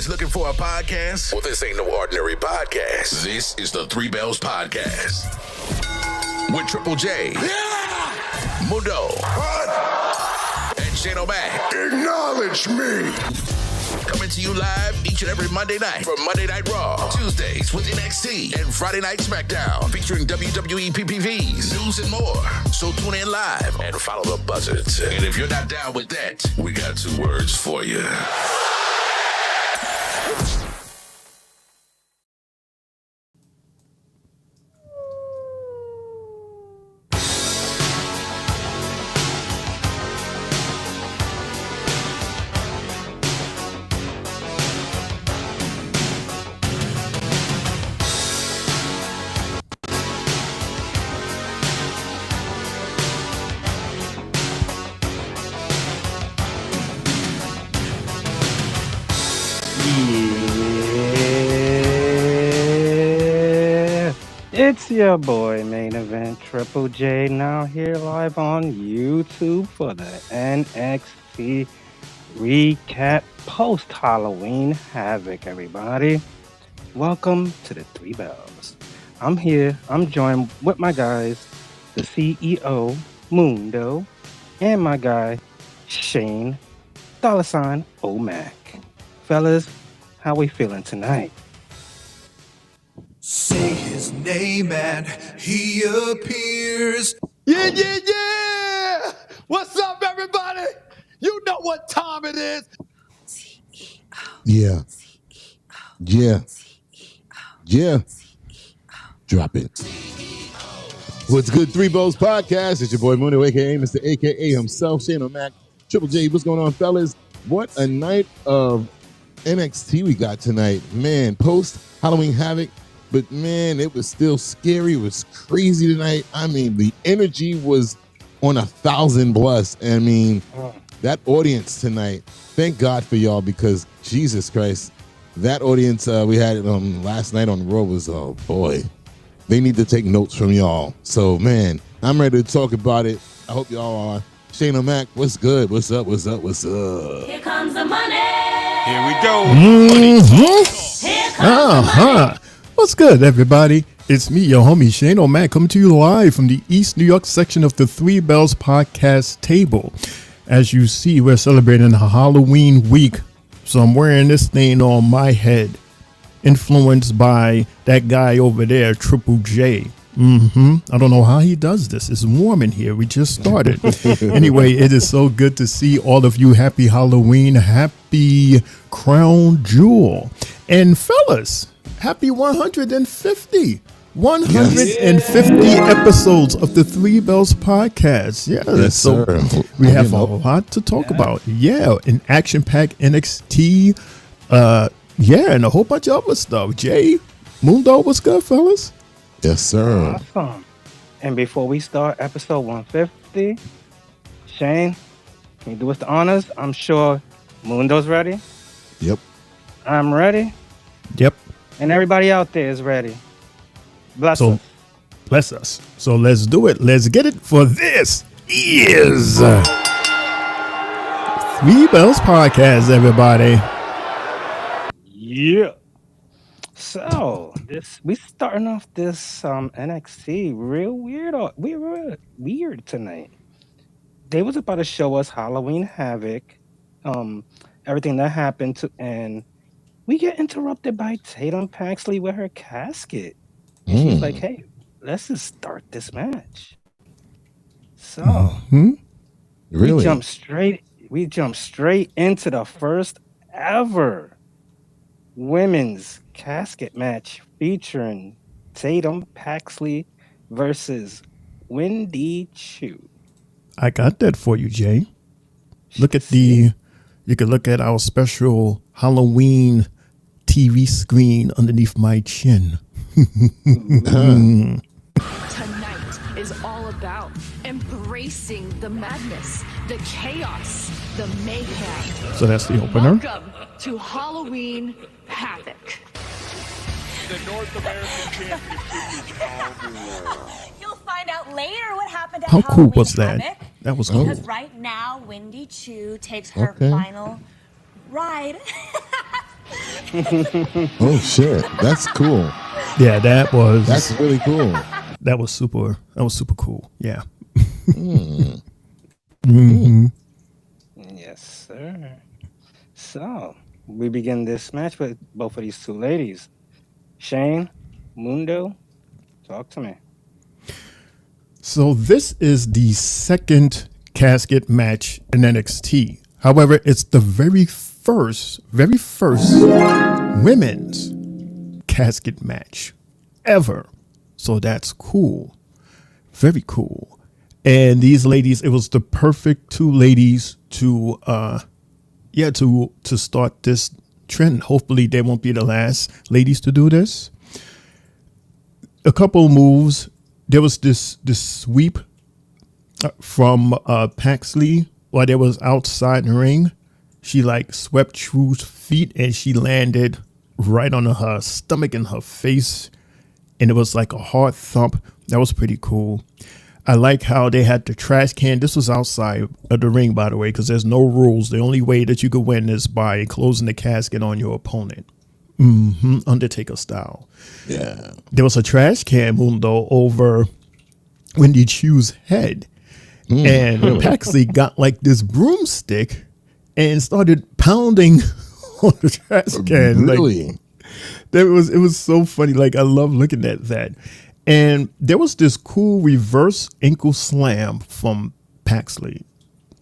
guys looking for a podcast? Well, this ain't no ordinary podcast. This is the Three Bells Podcast. With Triple J, Mundo, and Shane O'Mac. Acknowledge me. Coming to you live each and every Monday night from Monday Night Raw, Tuesdays with NXT, and Friday Night SmackDown, featuring WWE PPVs, news, and more. So tune in live and follow the buzzards. And if you're not down with that, we got 2 words for you. It's your boy, Main Event Triple J, now here live on YouTube for the NXT recap post-Halloween Havoc, everybody. Welcome to the Three Bells. I'm here, I'm joined with my guys, the CEO, Mundo, and my guy, Shane, $ O'Mac. Fellas, how we feeling tonight? Say his name and he appears. Yeah! What's up, everybody? You know what time it is. Yeah. Drop it. What's good, Three Bells Podcast? It's your boy Mundo, a.k.a. Mr. A.k.a. himself, Shane O'Mac. Triple J, what's going on, fellas? What a night of NXT we got tonight. Man, post-Halloween Havoc. But, man, it was still scary. It was crazy tonight. I mean, the energy was on 1,000 plus. I mean, that audience tonight, thank God for y'all, because, Jesus Christ, that audience we had last night on Raw was, oh, boy. They need to take notes from y'all. So, man, I'm ready to talk about it. I hope y'all are. Shane O'Mac, what's good? What's up? Here comes the money. Here we go. Here comes the money. What's good, everybody? It's me, your homie Shane O'Mac, coming to you live from the East New York section of the Three Bells podcast table. As you see, we're celebrating Halloween week, so I'm wearing this thing on my head, influenced by that guy over there, Triple J. I don't know how he does this. It's warm in here. We just started. Anyway, it is so good to see all of you. Happy Halloween. Happy Crown Jewel. And fellas, happy 150 episodes of the Three Bells podcast. Yes, so sir. We have a lot to talk about. Yeah, an action-packed NXT. And a whole bunch of other stuff. Jay, Mundo, what's good, fellas? Yes, sir. Awesome. And before we start episode 150, Shane, can you do us the honors? I'm sure Mundo's ready. Yep. I'm ready. Yep. And everybody out there is ready. Bless us. So let's do it. Let's get it. For this is Three Bells Podcast, everybody. Yeah. So we starting off this NXT real weird. We were weird tonight. They was about to show us Halloween Havoc, everything that happened and we get interrupted by Tatum Paxley with her casket. She's like, "Hey, let's just start this match." So Really? We jump straight into the first ever women's casket match featuring Tatum Paxley versus Wendy Chu. I got that for you, Jay. You can look at our special Halloween TV screen underneath my chin. Tonight is all about embracing the madness, the chaos, the mayhem. So that's the opener. Welcome to Halloween Havoc. The North American Championship is on the road. You'll find out later what happened at How cool Halloween was that? Havoc. That was cool. Because right now, Wendy Chu takes her final ride Oh shit, that's cool. Yeah, That's really cool. that was super cool. Yeah. Yes, sir. So we begin this match with both of these two ladies. Shane, Mundo, talk to me. So this is the second casket match in NXT. However, it's the very first women's casket match ever. So that's cool. Very cool. And these ladies, it was the perfect two ladies to start this trend. Hopefully they won't be the last ladies to do this. A couple moves. There was this sweep from Paxley while they was outside the ring. She like swept True's feet and she landed right on her stomach and her face. And it was like a hard thump. That was pretty cool. I like how they had the trash can. This was outside of the ring, by the way, because there's no rules. The only way that you could win is by closing the casket on your opponent. Undertaker style. Yeah. There was a trash can, Mundo, over Wendy Chu's head. And Paxley got like this broomstick and started pounding on the trash can. Really? Like, it was so funny. Like, I love looking at that. And there was this cool reverse ankle slam from Paxley.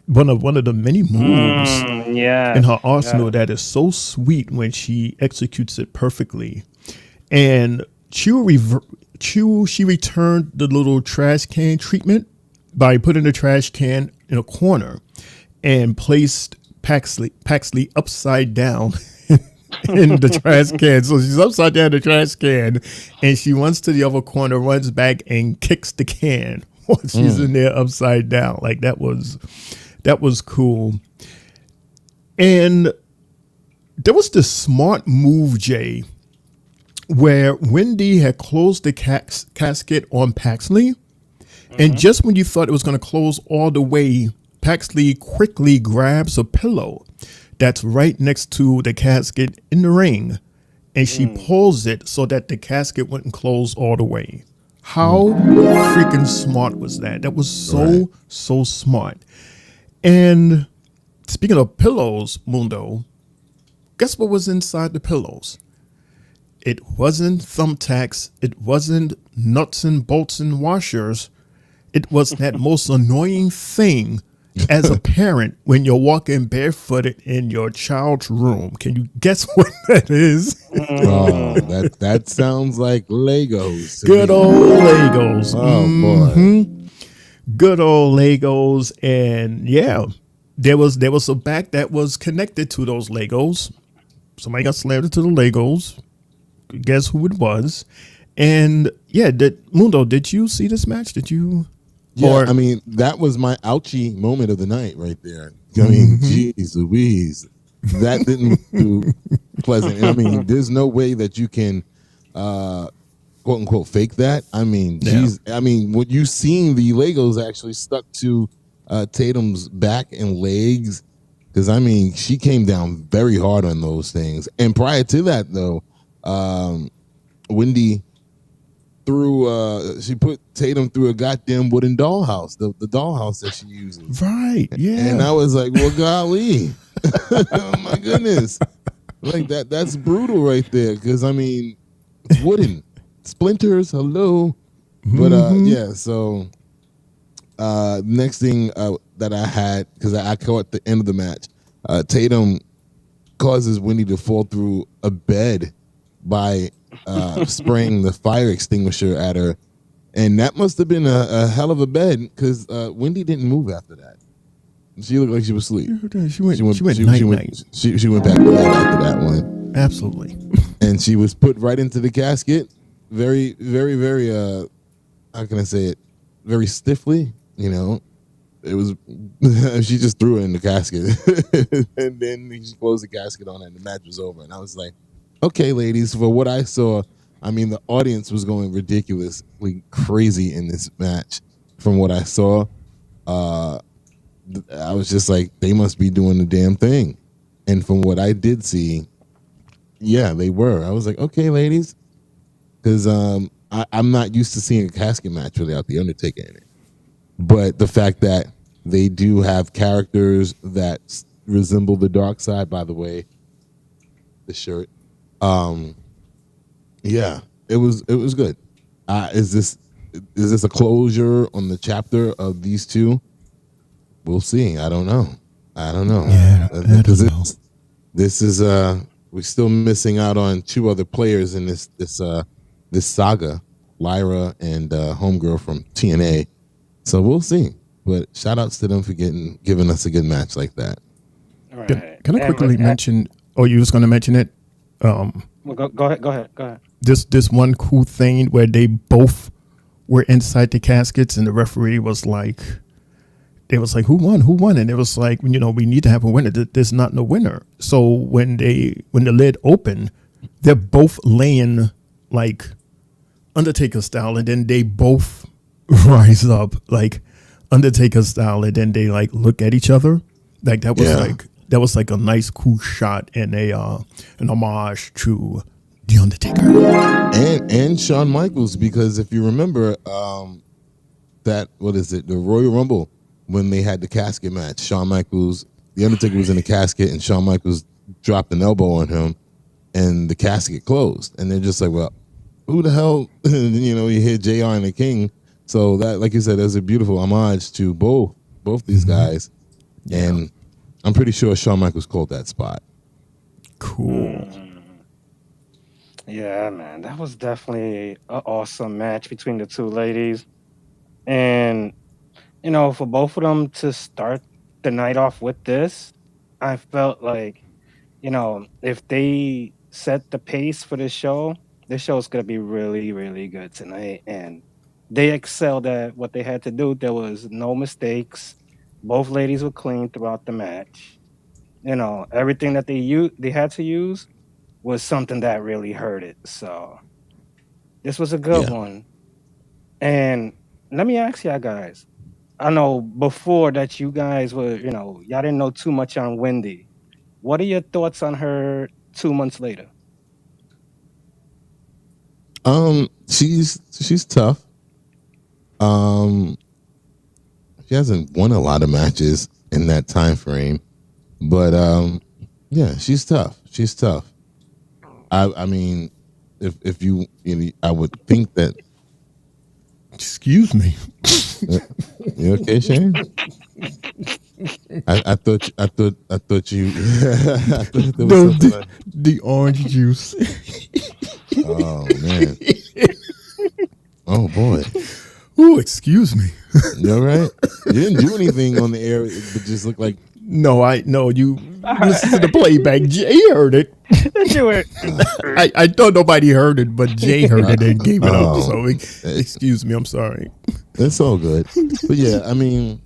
One of the many moves in her arsenal that is so sweet when she executes it perfectly. And she returned the little trash can treatment by putting the trash can in a corner and placed Paxley upside down in the trash can. So she's upside down in the trash can and she runs to the other corner, runs back and kicks the can while she's in there upside down. Like that was cool. And there was this smart move, Jay, where Wendy had closed the casket on Paxley. And just when you thought it was going to close all the way, Paxley quickly grabs a pillow that's right next to the casket in the ring. And she pulls it so that the casket wouldn't close all the way. How freaking smart was that? That was so smart. And speaking of pillows, Mundo, guess what was inside the pillows? It wasn't thumbtacks. It wasn't nuts and bolts and washers. It was that most annoying thing as a parent when you're walking barefooted in your child's room. Can you guess what that is? Oh, that sounds like Legos. Good old Legos. Oh, boy. Good old Legos. And yeah, there was a back that was connected to those Legos. Somebody got slammed into the Legos. Guess who it was? And yeah, Mundo, did you see this match? Did you? Yeah, I mean, that was my ouchie moment of the night right there. I mean, geez Louise. That didn't do pleasant. I mean, there's no way that you can quote unquote fake that. I mean, geez, I mean, when you seen the Legos actually stuck to Tatum's back and legs, because I mean, she came down very hard on those things. And prior to that, though, Wendy she put Tatum through a goddamn wooden dollhouse, the dollhouse that she uses. Right, yeah. And I was like, well, golly. Oh my goodness. Like that's brutal right there. Because I mean, it's wooden. Splinters, hello. But yeah, so next thing that I had, because I caught the end of the match, Tatum causes Wendy to fall through a bed by spraying the fire extinguisher at her, and that must have been a hell of a bed, because Wendy didn't move after that. She looked like she was asleep. She went night. She went back to bed after that one. Absolutely. And she was put right into the casket, very, very, very how can I say it? Very stiffly, you know. It was she just threw it in the casket, and then she closed the casket on it, and the match was over. And I was like, okay, ladies, for what I saw, I mean, the audience was going ridiculously crazy in this match. From what I saw, I was just like, they must be doing the damn thing. And from what I did see, Yeah, they were. I was like, okay, ladies, because I'm not used to seeing a casket match without the Undertaker in it. But the fact that they do have characters that resemble the dark side, by the way, the shirt. Yeah, it was good. Is this a closure on the chapter of these two? We'll see. I don't know. Yeah, I don't know. This is we're still missing out on two other players in this saga, Lyra and Homegirl from TNA. So we'll see. But shout outs to them for giving us a good match like that. Right. Can I quickly mention? Oh, you was going to mention it? Well, go ahead. This one cool thing where they both were inside the caskets, and the referee was like, who won? And it was like, we need to have a winner. There's not no winner. So when the lid opened, they're both laying like Undertaker style, and then they both rise up like Undertaker style, and then they like look at each other. Like that was like a nice cool shot and an homage to the Undertaker and Shawn Michaels, because if you remember the Royal Rumble, when they had the casket match, Shawn Michaels, the Undertaker was in the casket, and Shawn Michaels dropped an elbow on him, and the casket closed. And they're just like, well, who the hell? You hear JR and the King. So that, like you said, there's a beautiful homage to both these guys. Yeah. And I'm pretty sure Shawn Michaels called that spot. Cool. Yeah, man, that was definitely an awesome match between the two ladies. And for both of them to start the night off with this, I felt like, if they set the pace for this show is going to be really, really good tonight. And they excelled at what they had to do. There was no mistakes. Both ladies were clean throughout the match. Everything that they had to use was something that really hurt it. So this was a good one. And let me ask y'all guys, I know before that you guys were, y'all didn't know too much on Wendy. What are your thoughts on her 2 months later? She's tough. She hasn't won a lot of matches in that time frame, but yeah, she's tough. I mean, if you I would think that. Excuse me. You okay, Shane? I thought you. I thought there was the orange juice. Oh man. Oh boy. Oh, excuse me. You all right? You didn't do anything on the air, but just looked like. No, you listen to the playback. Jay heard it. I thought nobody heard it, but Jay heard it and gave it up. So excuse me, I'm sorry. It's all good. But yeah, I mean,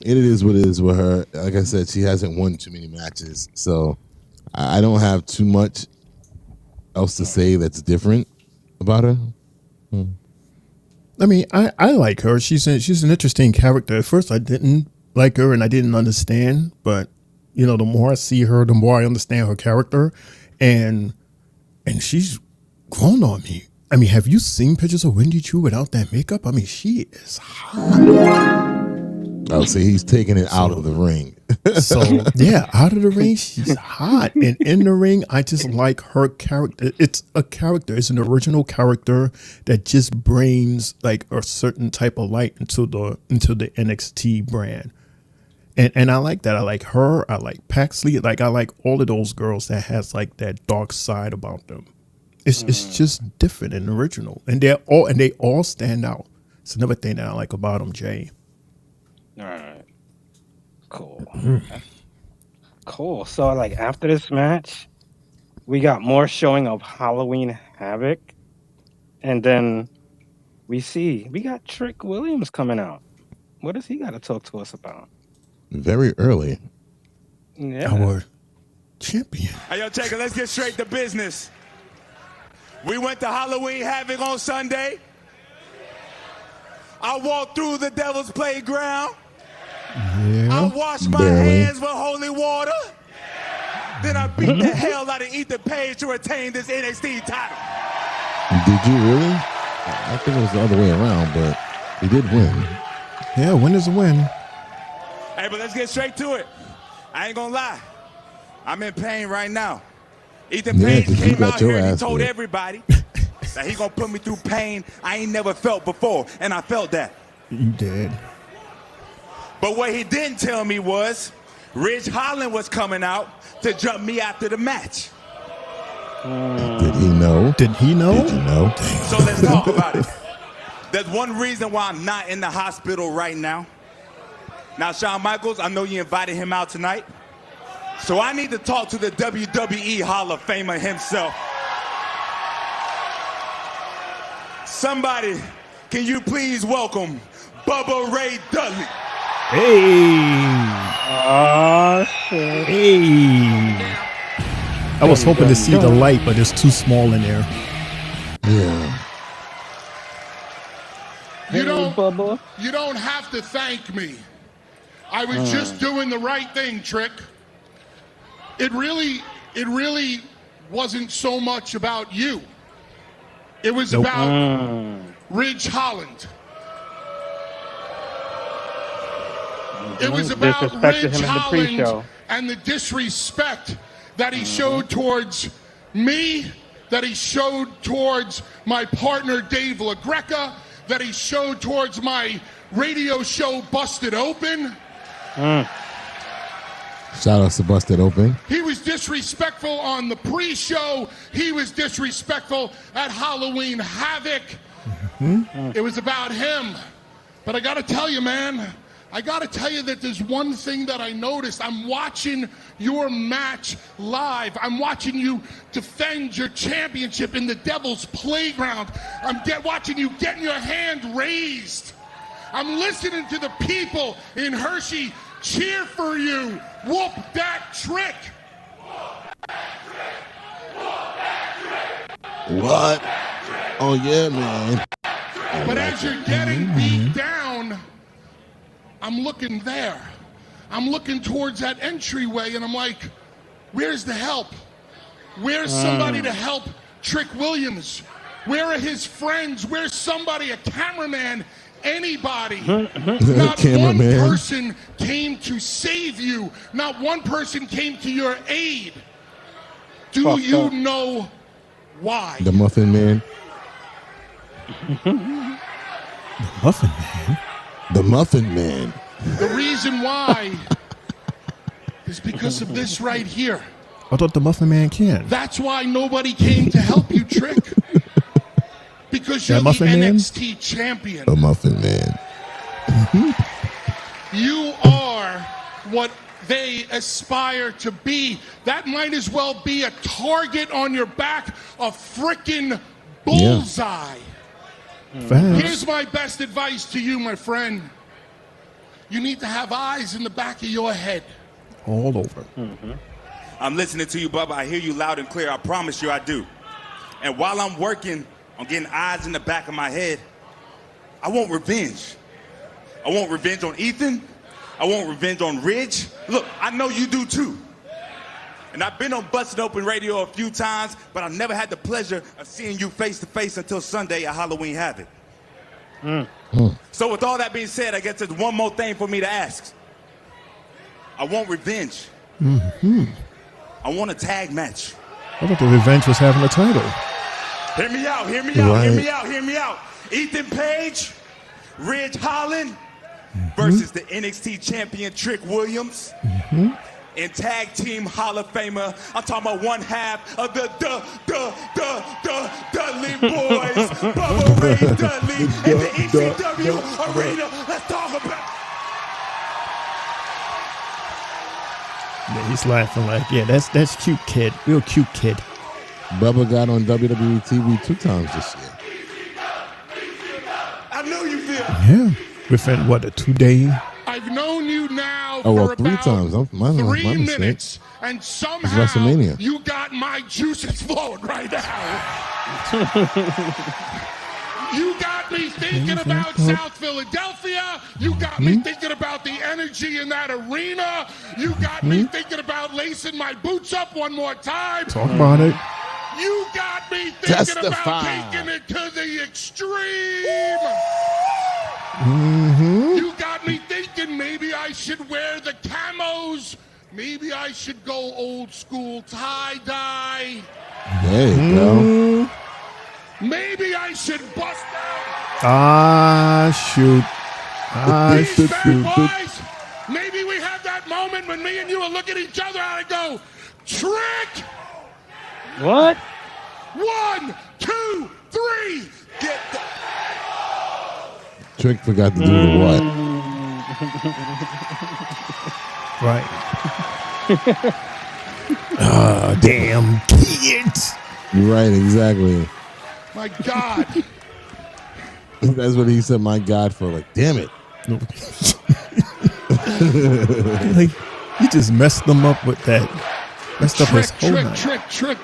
it is what it is with her. Like I said, she hasn't won too many matches, so I don't have too much else to say that's different about her. I mean, I like her. She's an interesting character. At first, I didn't like her and I didn't understand, but the more I see her, the more I understand her character, and she's grown on me. I mean, have you seen pictures of Wendy Chu without that makeup? I mean, she is hot. Oh, see, he's taking it out of the ring. So yeah, out of the ring, she's hot, and in the ring, I just like her character. It's a character. It's an original character that just brings like a certain type of light into the NXT brand. And I like that. I like her. I like Paxley. Like I like all of those girls that has like that dark side about them. It's just different and original, and they all stand out. It's another thing that I like about them, Jay. All right, cool, cool. So like after this match, we got more showing of Halloween Havoc, and then we got Trick Williams coming out. What does he got to talk to us about? Very early. Yeah. Our champion. Hey, yo, Jacob, let's get straight to business. We went to Halloween Havoc on Sunday. I walked through the Devil's Playground. Yeah. I washed my hands with holy water. then I beat the hell out of Ethan Page to retain this NXT title. Did you really? I think it was the other way around, but he did win. Yeah, win is a win. Hey, but let's get straight to it. I ain't gonna lie. I'm in pain right now. Ethan Page came out here and he told everybody that he gonna put me through pain I ain't never felt before, and I felt that. You did. But what he didn't tell me was Ridge Holland was coming out to jump me after the match. Did he know? Did he know? Did you know? So let's talk about it. There's one reason why I'm not in the hospital right now. Now, Shawn Michaels, I know you invited him out tonight. So I need to talk to the WWE Hall of Famer himself. Somebody, can you please welcome Bubba Ray Dudley? Hey. Oh, shit. Hey. I was hoping to see the light, but it's too small in there. Yeah. You don't have to thank me. I was just doing the right thing, Trick. It really wasn't so much about you. It was about Ridge Holland. It was about Ridge Holland and the disrespect that he showed towards me, that he showed towards my partner Dave LaGreca, that he showed towards my radio show Busted Open. Shout out to Busted Open. He was disrespectful on the pre-show. He was disrespectful at Halloween Havoc. It was about him. But I got to tell you, man, I got to tell you that there's one thing that I noticed. I'm watching your match live. I'm watching you defend your championship in the Devil's Playground. I'm watching you getting your hand raised. I'm listening to the people in Hershey cheer for you. Whoop that trick. What? Oh, yeah, man. But as you're getting beat down, I'm looking there. I'm looking towards that entryway, and I'm like, where's the help? Where's somebody to help Trick Williams? Where are his friends? Where's somebody, a cameraman, anybody? Not one person came to save you. Not one person came to your aid. Do you know why? The Muffin Man. The Muffin Man? The Muffin Man. The reason why is because of this right here. I thought the Muffin Man can. That's why nobody came to help you, Trick. Because you're the NXT champion. The Muffin Man. You are what they aspire to be. That might as well be a target on your back, a frickin' bullseye. Here's my best advice to you, my friend. You need to have eyes in the back of your head. All over. I'm listening to you, Bubba. I hear you loud and clear. I promise you I do. And while I'm working on getting eyes in the back of my head, I want revenge. I want revenge on Ethan. I want revenge on Ridge. Look, I know you do too. And I've been on Busted Open Radio a few times, but I never had the pleasure of seeing you face to face until Sunday at Halloween Havoc. So with all that being said, I guess there's one more thing for me to ask. I want revenge. I want a tag match. I thought the revenge was having a title. Hear me out, hear me out, hear me out, hear me out. Ethan Page, Ridge Holland versus the NXT champion Trick Williams. And tag team Hall of Famer, I'm talking about one half of the Dudley Boys, Bubba Ray Dudley, and the ECW Arena. Let's talk about it. Yeah, he's laughing like, yeah, that's cute kid, real cute kid. Bubba got on WWE TV 2 times this year. I know you feel. Yeah, within what, a 2-day? I've known you now for for about 3 times. 3 minutes, and somehow you got my juices flowing right now. You got me thinking about South Philadelphia. You got me thinking about the energy in that arena. You got me thinking about lacing my boots up one more time. Talk about it. You got me thinking about taking it to the extreme. You got me thinking maybe I should wear the camos. Maybe I should go old school tie-dye. There you go. Maybe I should bust out. Shoot. These bad boys, maybe we have that moment when me and you will look at each other and I go, Trick! What? 1, 2, 3, get the... Trick forgot to do the what? Right. Damn kids. Right, exactly. My God. That's what he said, my God, for like, damn it. Like, you just messed them up with that. Messed up his whole night. Trick.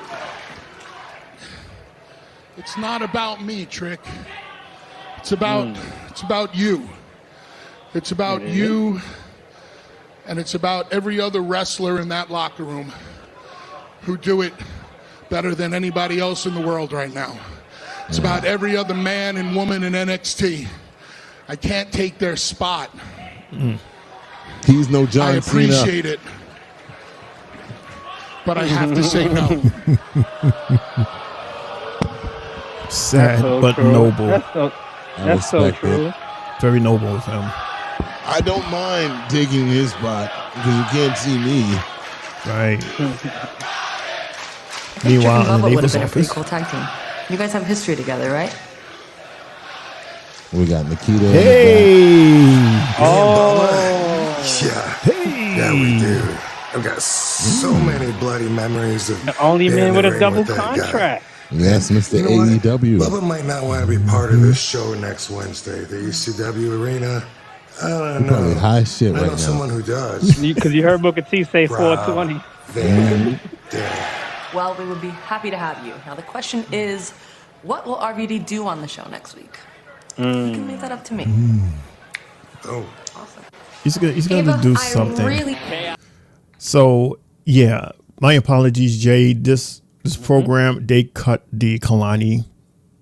It's not about me, Trick. It's about you. It's about you, and it's about every other wrestler in that locker room who do it better than anybody else in the world right now. It's about every other man and woman in NXT. I can't take their spot. He's no John Cena. I appreciate it, but I have to say no. Sad so but true. noble. That's so true. Very noble of him. I don't mind taking his spot because you can't see me. Right. Meanwhile, Meanwhile, in the would have neighbor's been a pretty office. cool tag team. You guys have history together, right? We got Nikita. Hey! Yeah, we do. I've got so many bloody memories of The only being man in with the a ring double that guy. contract. Yes, Mr. You know what? AEW. Bubba might not want to be part of this show next Wednesday. The ECW arena. I don't know. Probably high shit I right know now. someone who does. Because you heard Booker T say 420. Van Dam. Well, we would be happy to have you. Now, the question is, what will RVD do on the show next week? You can leave that up to me. Oh. Awesome. He's going to Ava, do I something. really- So, yeah, my apologies, Jay. This program, they cut the Kalani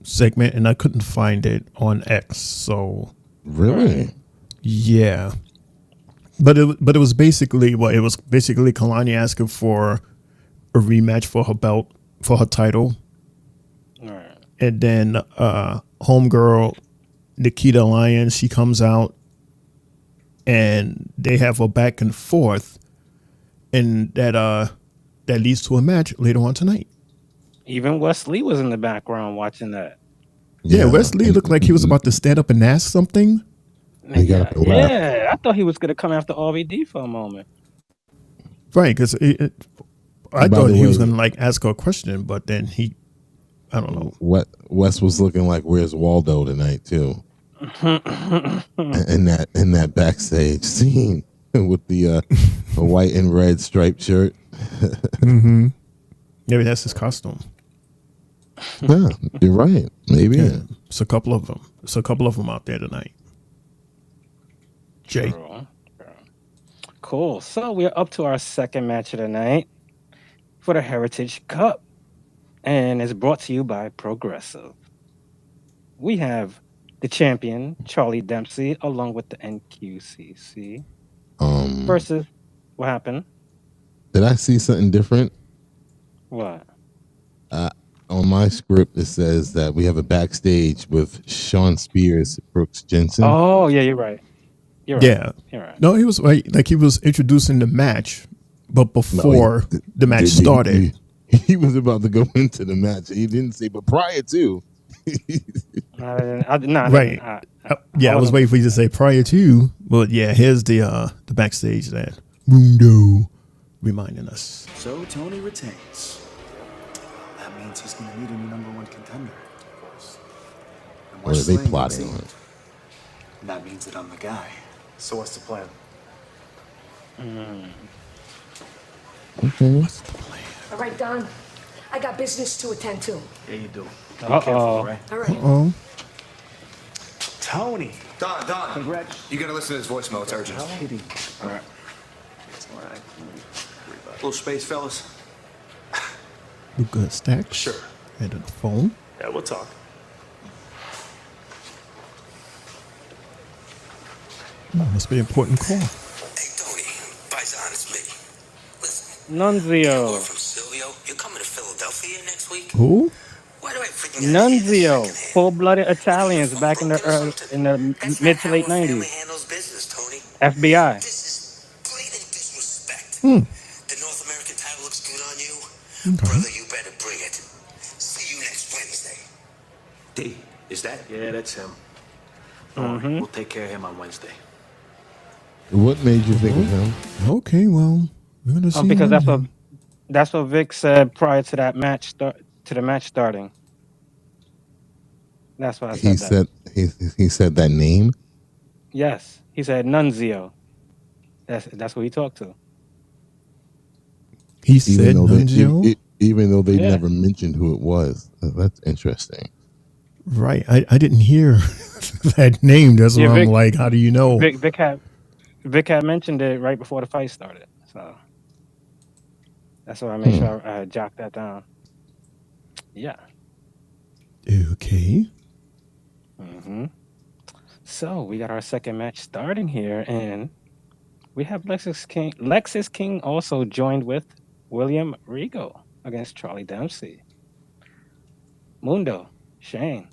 segment, and I couldn't find it on X. So, Really? yeah. But it was basically Kalani asking for a rematch for her belt, for her title. And then homegirl Nikita Lyons, she comes out and they have a back and forth, and that leads to a match later on tonight. Even Wesley was in the background watching that. Yeah, Wesley looked like he was about to stand up and ask something. He got up and left. Yeah, I thought he was going to come after RVD for a moment. Right, because I By thought the he was way- going to like ask her a question, but then I don't know. What Wes was looking like Where's Waldo tonight too. in that backstage scene with the white and red striped shirt. Maybe that's his costume. Yeah, you're right. Maybe. Yeah, it's a couple of them. It's a couple of them out there tonight. Jay. Cool. So we're up to our second match of the night for the Heritage Cup. And it's brought to you by Progressive. We have the champion, Charlie Dempsey, along with the NQCC. Versus, what happened? Did I see something different? What? On my script, it says that we have a backstage with Sean Spears, Brooks Jensen. Oh, yeah, you're right. You're right. Yeah. You're right. No, he was like he was introducing the match, but before the match started. He was about to go into the match. He didn't say, but prior to. Right. I was waiting for you to say prior to, but yeah, here's the backstage that Mundo reminding us. So Tony retains. That means he's going to need a new number one contender, of course. And What are they plotting on? And that means that I'm the guy. So what's the plan? Okay. All right, Don. I got business to attend to. Yeah, you do. Be Uh-oh. careful, right? All right. Oh, Tony. Don. Congrats. You gotta listen to his voicemail. It's urgent. Kidding. All right. Little space, fellas. Luca Stacks. Sure. And the phone. Yeah, we'll talk. Must be an important call. Hey, Tony. Paisan, it's me. Listen. Nunzio. From Silvio. You're coming to Philadelphia next week? Who? Why do I freaking Nunzio. Full-blooded Italians back in the mid to late 90s. FBI. This is blatant disrespect. Hmm. The North American title looks good on you. Okay. Brother, you better bring it. See you next Wednesday. D, is that? Yeah, that's him. Mm-hmm. We'll take care of him on Wednesday. What made you think of him? Okay, well, we're gonna see. Because that's what Vic said prior to that match starting. That's why I said that. He said that name. Yes, he said Nunzio. That's who he talked to. He said Nunzio? Even though they never mentioned who it was. That's interesting. Right. I didn't hear that name. That's why I'm like, how do you know? Vic had mentioned it right before the fight started. So that's why I made sure I jocked that down. Yeah. Okay. Mm-hmm. So we got our second match starting here, and we have Lexis King also joined with William Regal against Charlie Dempsey. Mundo, Shane,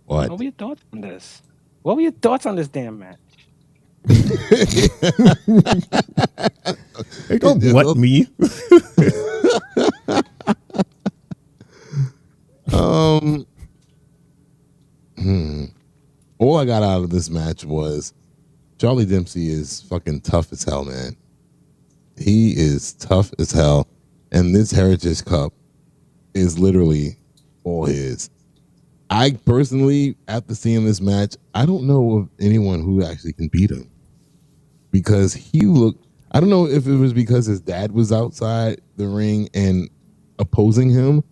what were your thoughts on this? What were your thoughts on this damn match? Hey, don't what me. All I got out of this match was Charlie Dempsey is fucking tough as hell, man. He is tough as hell. And this Heritage Cup is literally all his. I personally, after seeing this match, I don't know of anyone who actually can beat him. Because he looked, I don't know if it was because his dad was outside the ring and opposing him,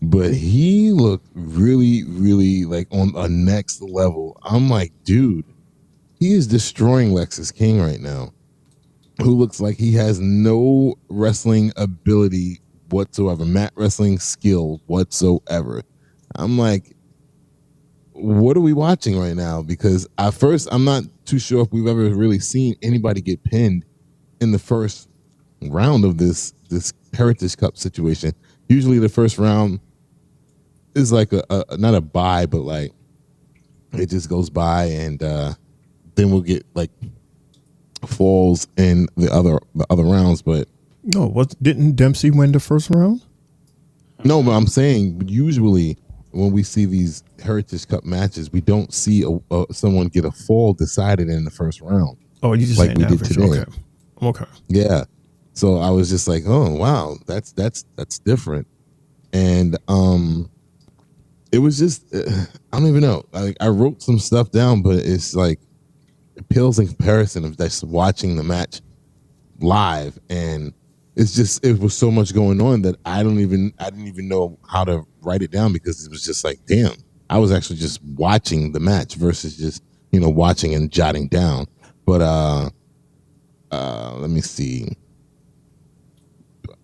but he looked really, really like on a next level. I'm like, dude, he is destroying Lexis King right now, who looks like he has no wrestling ability whatsoever, mat wrestling skill whatsoever. I'm like, what are we watching right now? Because at first, I'm not too sure if we've ever really seen anybody get pinned in the first round of this Heritage Cup situation. Usually the first round is like a not a bye, but like it just goes by, and then we'll get like falls in the other rounds. But no, didn't Dempsey win the first round? No, but I'm saying usually when we see these Heritage Cup matches, we don't see someone get a fall decided in the first round. Oh, you just like we did today. Okay. Yeah. So I was just like, oh wow, that's different, and it was just I don't even know. I wrote some stuff down, but it's like it pales in comparison of just watching the match live, and it was so much going on that I didn't even know how to write it down, because it was just like, damn, I was actually just watching the match versus just watching and jotting down. But let me see.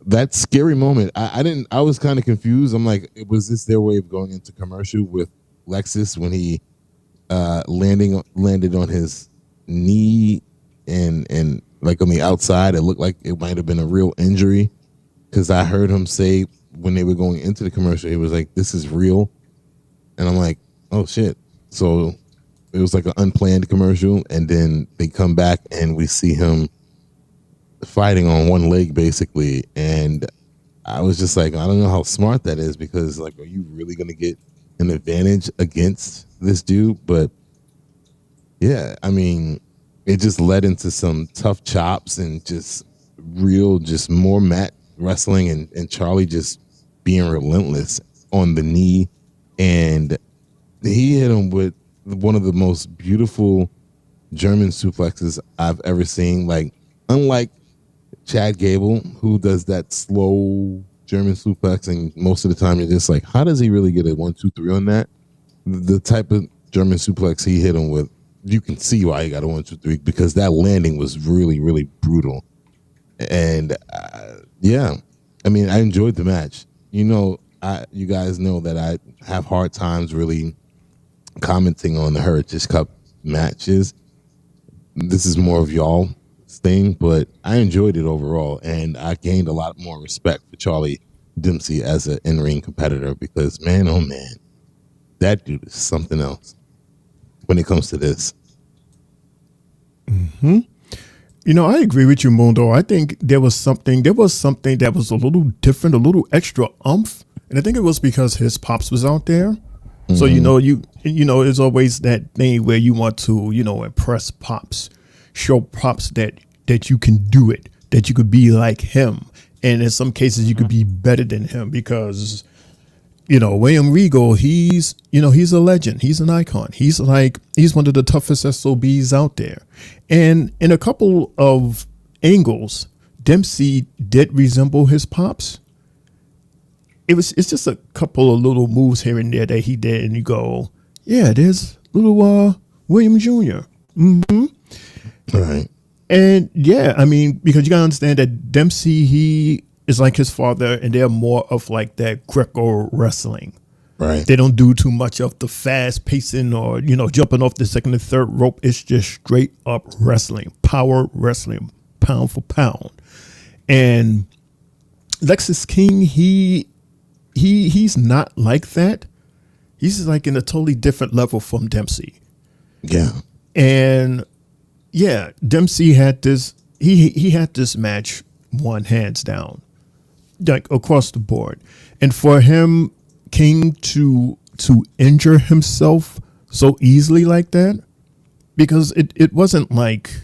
That scary moment, I was kind of confused. I'm like, was this their way of going into commercial with Lexis when he landed on his knee and like on the outside, it looked like it might have been a real injury, because I heard him say when they were going into the commercial, he was like, this is real. And I'm like, oh shit. So it was like an unplanned commercial, and then they come back and we see him fighting on one leg basically, and I was just like, I don't know how smart that is, because like, are you really going to get an advantage against this dude? But yeah, I mean, it just led into some tough chops and just more mat wrestling, and Charlie just being relentless on the knee, and he hit him with one of the most beautiful German suplexes I've ever seen. Like, unlike Chad Gable, who does that slow German suplex, and most of the time you're just like, how does he really get a 1, 2, 3 on that? The type of German suplex he hit him with. You can see why he got a 1, 2, 3 because that landing was really, really brutal. And yeah, I mean, I enjoyed the match. You guys know that I have hard times really commenting on the Heritage Cup matches. This is more of y'all's thing, but I enjoyed it overall, and I gained a lot more respect for Charlie Dempsey as an in-ring competitor because, man, oh man, that dude is something else when it comes to this. Mm-hmm. I agree with you, Mundo. I think there was something that was a little different, a little extra umph, and I think it was because his pops was out there. Mm-hmm. So it's always that thing where you want to impress pops, show pops that you can do it, that you could be like him, and in some cases you could be better than him because William Regal, he's a legend, he's an icon, he's one of the toughest SOBs out there, and in a couple of angles, Dempsey did resemble his pops. It's just a couple of little moves here and there that he did, and you go, yeah, there's little William Jr. Mm-hmm. All right. And yeah, I mean, because you gotta understand that Dempsey, he is like his father, and they're more of like that Greco wrestling. Right. They don't do too much of the fast pacing or jumping off the second and third rope. It's just straight up wrestling, power wrestling, pound for pound. And Lexis King, he's not like that. He's like in a totally different level from Dempsey. Yeah. And yeah, Dempsey had this. He had this match won hands down, like across the board. And for him, King to injure himself so easily like that, because it wasn't like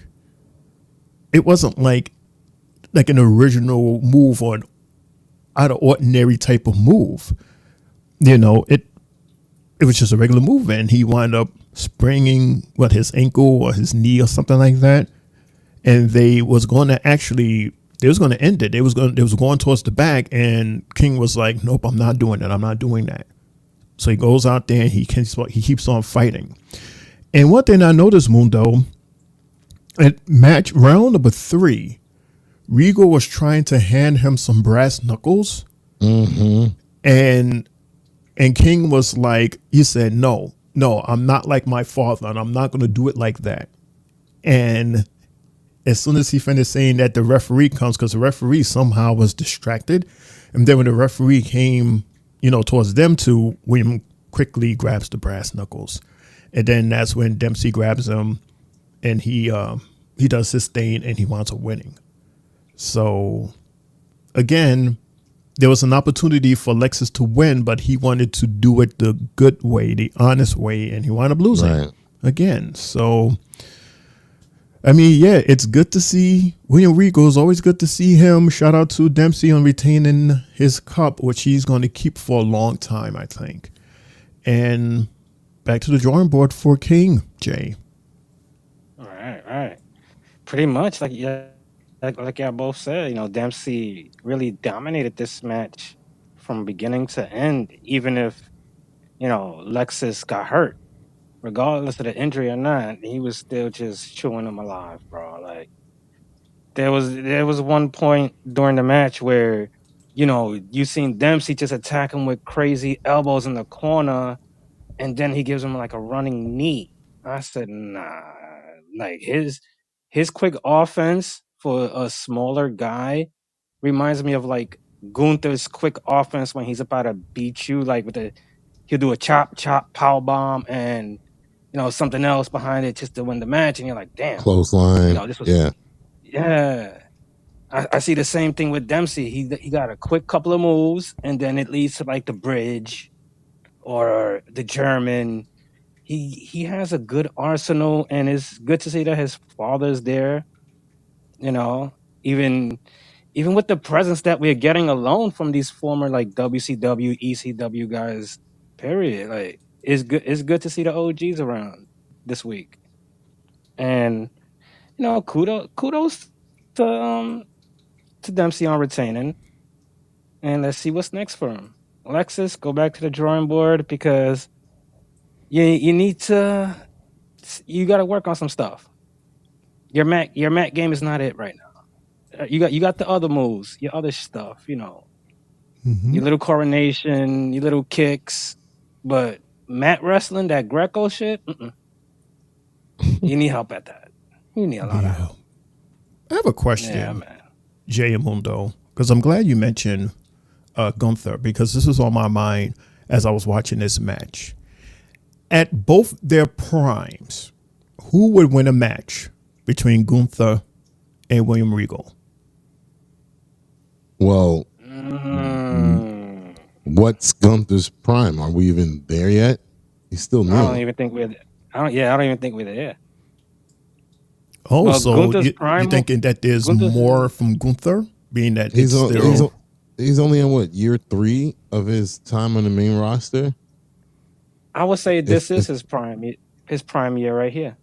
an original move or an out of ordinary type of move. It was just a regular move, and he wound up springing his ankle or his knee or something like that. And they was going to end it. They was going towards the back, and King was like, "Nope, I'm not doing that. I'm not doing that." So he goes out there and he keeps on fighting. And one thing I noticed, Mundo, at match round number 3, Regal was trying to hand him some brass knuckles. Mm-hmm. And King was like, he said, no, I'm not like my father, and I'm not going to do it like that. And as soon as he finished saying that, the referee comes, because the referee somehow was distracted. And then when the referee came, towards them two, William quickly grabs the brass knuckles. And then that's when Dempsey grabs him, and he does his thing, and he winds up winning. So again, there was an opportunity for Lexus to win, but he wanted to do it the good way, the honest way, and he wound up losing again. So, I mean, yeah, it's good to see William Regal. It's always good to see him. Shout out to Dempsey on retaining his cup, which he's going to keep for a long time, I think. And back to the drawing board for King, Jay. All right. Pretty much like y'all both said, Dempsey really dominated this match from beginning to end, even if, Lexus got hurt. Regardless of the injury or not, he was still just chewing him alive, bro. Like there was one point during the match where, you seen Dempsey just attack him with crazy elbows in the corner, and then he gives him like a running knee. I said, nah, like his quick offense for a smaller guy reminds me of like Gunther's quick offense when he's about to beat you, like he'll do a chop power bomb and something else behind it just to win the match, and you're like, damn, clothesline. This was yeah. I see the same thing with Dempsey. He got a quick couple of moves, and then it leads to like the bridge or the German. He has a good arsenal, and it's good to see that his father's there. Even with the presence that we're getting alone from these former like WCW, ECW guys, period. Like it's good to see the OGs around this week. And kudos to Dempsey on retaining. And let's see what's next for him. Alexis, go back to the drawing board, because you need to. You got to work on some stuff. Your mat game is not it right now. You got the other moves, your other stuff. Your little coronation, your little kicks, but mat wrestling, that Greco shit. You need help at that. You need a lot of help. I have a question, Yeah, man. Jay and Mundo, because I'm glad you mentioned Gunther, because this was on my mind as I was watching this match. At both their primes, who would win a match between Gunther and William Regal? Well, what's Gunther's prime? Are we even there yet? He's still new. I don't even think we're. I don't even think we're there. Oh, Well, so Gunther's you're prime- thinking that there's Gunther's- more from Gunther, being that He's it's on, still... he's only in what, year 3 of his time on the main roster? I would say this is his prime year right here.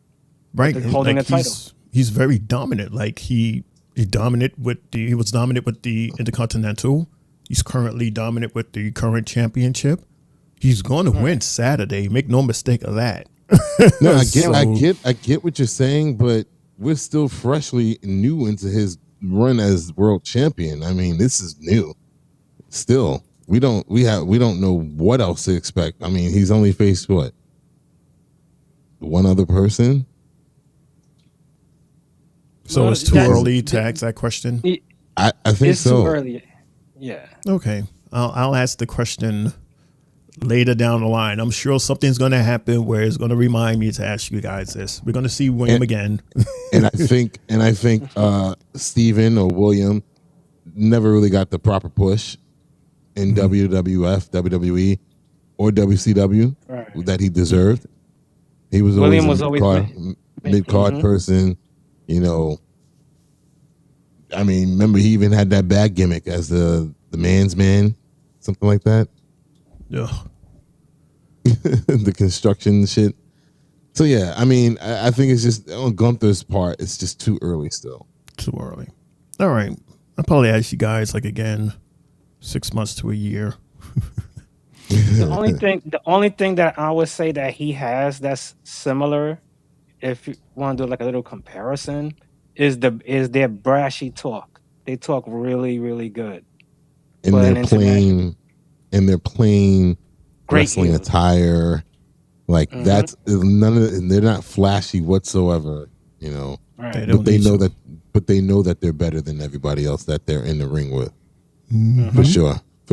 Right, Holding like the title. he's very dominant. Like he was dominant with the Intercontinental. He's currently dominant with the current championship. He's going to win Saturday. Make no mistake of that. No, I get what you're saying, but we're still freshly new into his run as world champion. I mean, this is new. Still, we don't know what else to expect. I mean, he's only faced what? One other person? So it's too early to ask that question? I think It's so. too early. Yeah. Okay. I'll ask the question later down the line. I'm sure something's going to happen where it's going to remind me to ask you guys this. We're going to see William again. and I think Steven or William never really got the proper push in WWF, WWE, or WCW that he deserved. He was William always was a always mid-card person, you know. I mean, remember he even had that bad gimmick as the man's man, something like that. Yeah. The construction shit. So yeah, I mean, I think it's just on Gunther's part, it's just too early still. Too early. All right. I'll probably ask you guys like again 6 months to a year. The only thing that I would say that he has that's similar, if you want to do like a little comparison, is their brashy talk. They talk really, really good. And they're plain Great wrestling heel. attire. Like that's none of it, they're not flashy whatsoever, you know. Right. But they know that they're better than everybody else that they're in the ring with. For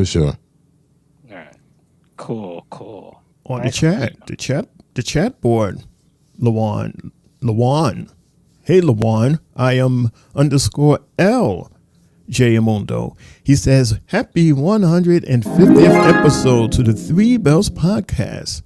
sure. All right. Cool. On the chat board, Lawan. Hey, Lawan, I am _L J Amundo. He says, happy 150th episode to the Three Bells podcast.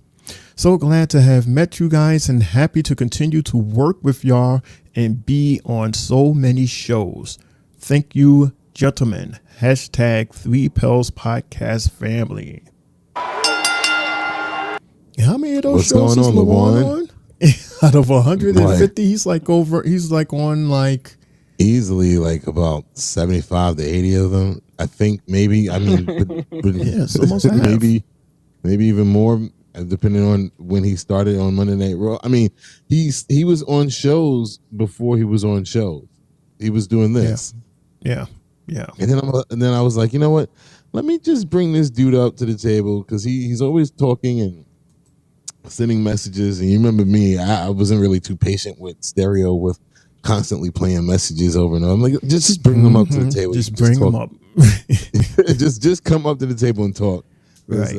So glad to have met you guys and happy to continue to work with y'all and be on so many shows. Thank you, gentlemen. Hashtag Three Bells podcast family. How many of those What's shows going is on, LeBron LeBron? on? Out of 150, he's like on like easily like about 75 to 80 of them. I think maybe. I mean, but yeah, it's almost half. maybe even more, depending on when he started on Monday Night Raw. I mean, he was on shows before he was on shows. He was doing this. Yeah. And then I was like, you know what? Let me just bring this dude up to the table because he's always talking and sending messages. And you remember me, I wasn't really too patient with stereo with constantly playing messages over and over. I'm like, just bring them up to the table. Just bring them up. just come up to the table and talk. Right.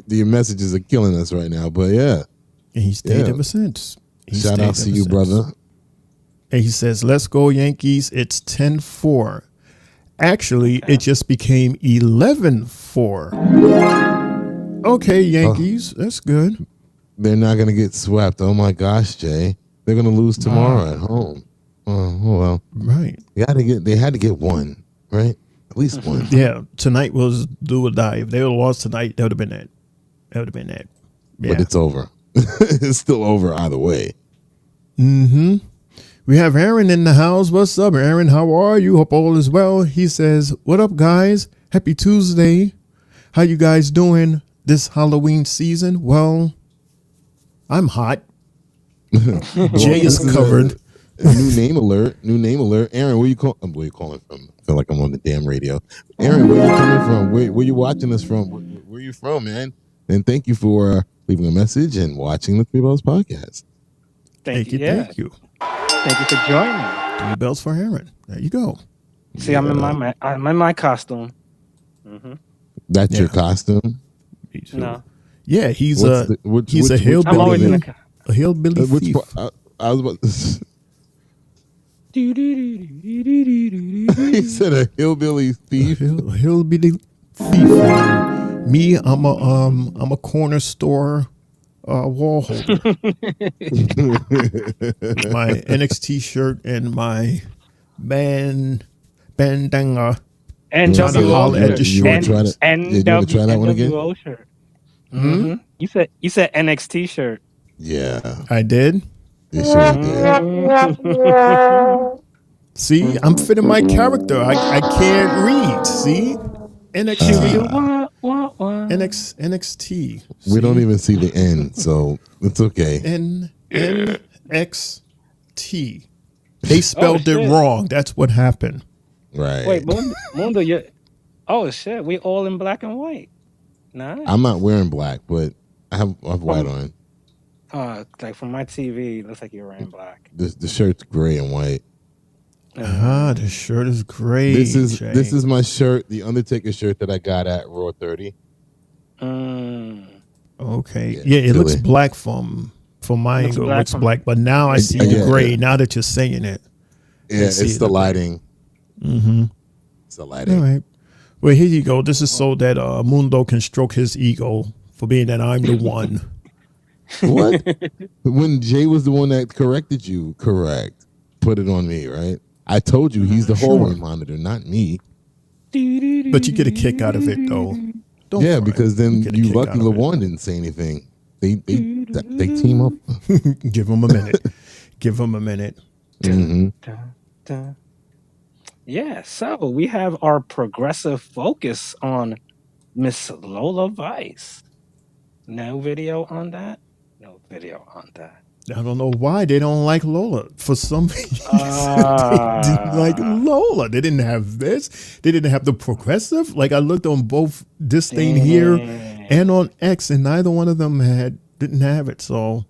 The messages are killing us right now. But yeah. And he stayed ever since. Shout out to you, brother. And he says, let's go Yankees. It's 10-4. Actually, it just became 11-4. Okay, Yankees. That's good. They're not going to get swept. Oh, my gosh, Jay. They're going to lose tomorrow at home. Oh, well. Right. They had to get one, right? At least one. Yeah. Tonight was do or die. If they would have lost tonight, that would have been it. Yeah. But it's over. It's still over either way. Mm-hmm. We have Aaron in the house. What's up, Aaron? How are you? Hope all is well. He says, what up, guys? Happy Tuesday. How you guys doing this Halloween season? Well, I'm hot. Jay is covered. New name alert. Aaron, where you calling from? I feel like I'm on the damn radio. Aaron, where you coming from? Where you watching us from? Where you from, man? And thank you for leaving a message and watching the Three Bells podcast. Thank you. Thank you. Thank you for joining me. 3 bells for Aaron. There you go. See, I'm in my costume. Mm-hmm. That's your costume? No. Yeah, he's a hillbilly. I'm always in a hillbilly thief. I was about to he said a hillbilly thief. A hillbilly thief. Me, I'm a corner store wall holder. My NXT shirt and my bandana. And trying to holler at the you want to try that one again? Shirt. Mm-hmm. You said NXT shirt. Yeah, I did. You sure did. See, I'm fitting my character. I can't read. See, NXT. NXT. We don't even see the end, so it's okay. NXT. They spelled it wrong. That's what happened. Right. Wait, Mundo, you. Oh shit, we all in black and white. Nice. I'm not wearing black, but I have white on. Like from my TV, it looks like you're wearing black. The shirt's gray and white. The shirt is gray. This is my shirt, the Undertaker shirt that I got at Raw 30. Okay. Yeah, it looks black from my angle. It looks black, but now I see the gray. Yeah. Now that you're saying it. Yeah, it's the lighting. Mm-hmm. It's the lighting. All right. Well, here you go. This is so that Mundo can stroke his ego for being that I'm the one. What? When Jay was the one that corrected you, correct. Put it on me, right? I told you he's the hallway monitor, not me. But you get a kick out of it, though. Because then you lucky LeWan didn't say anything. They team up. Give him a minute. Give him a minute. Mm-hmm. Yeah, so we have our progressive focus on Miss Lola Vice. No video on that. I don't know why they don't like Lola. For some reason, they didn't like Lola. They didn't have this. They didn't have the progressive. Like I looked on both this thing here and on X, and neither one of them didn't have it. So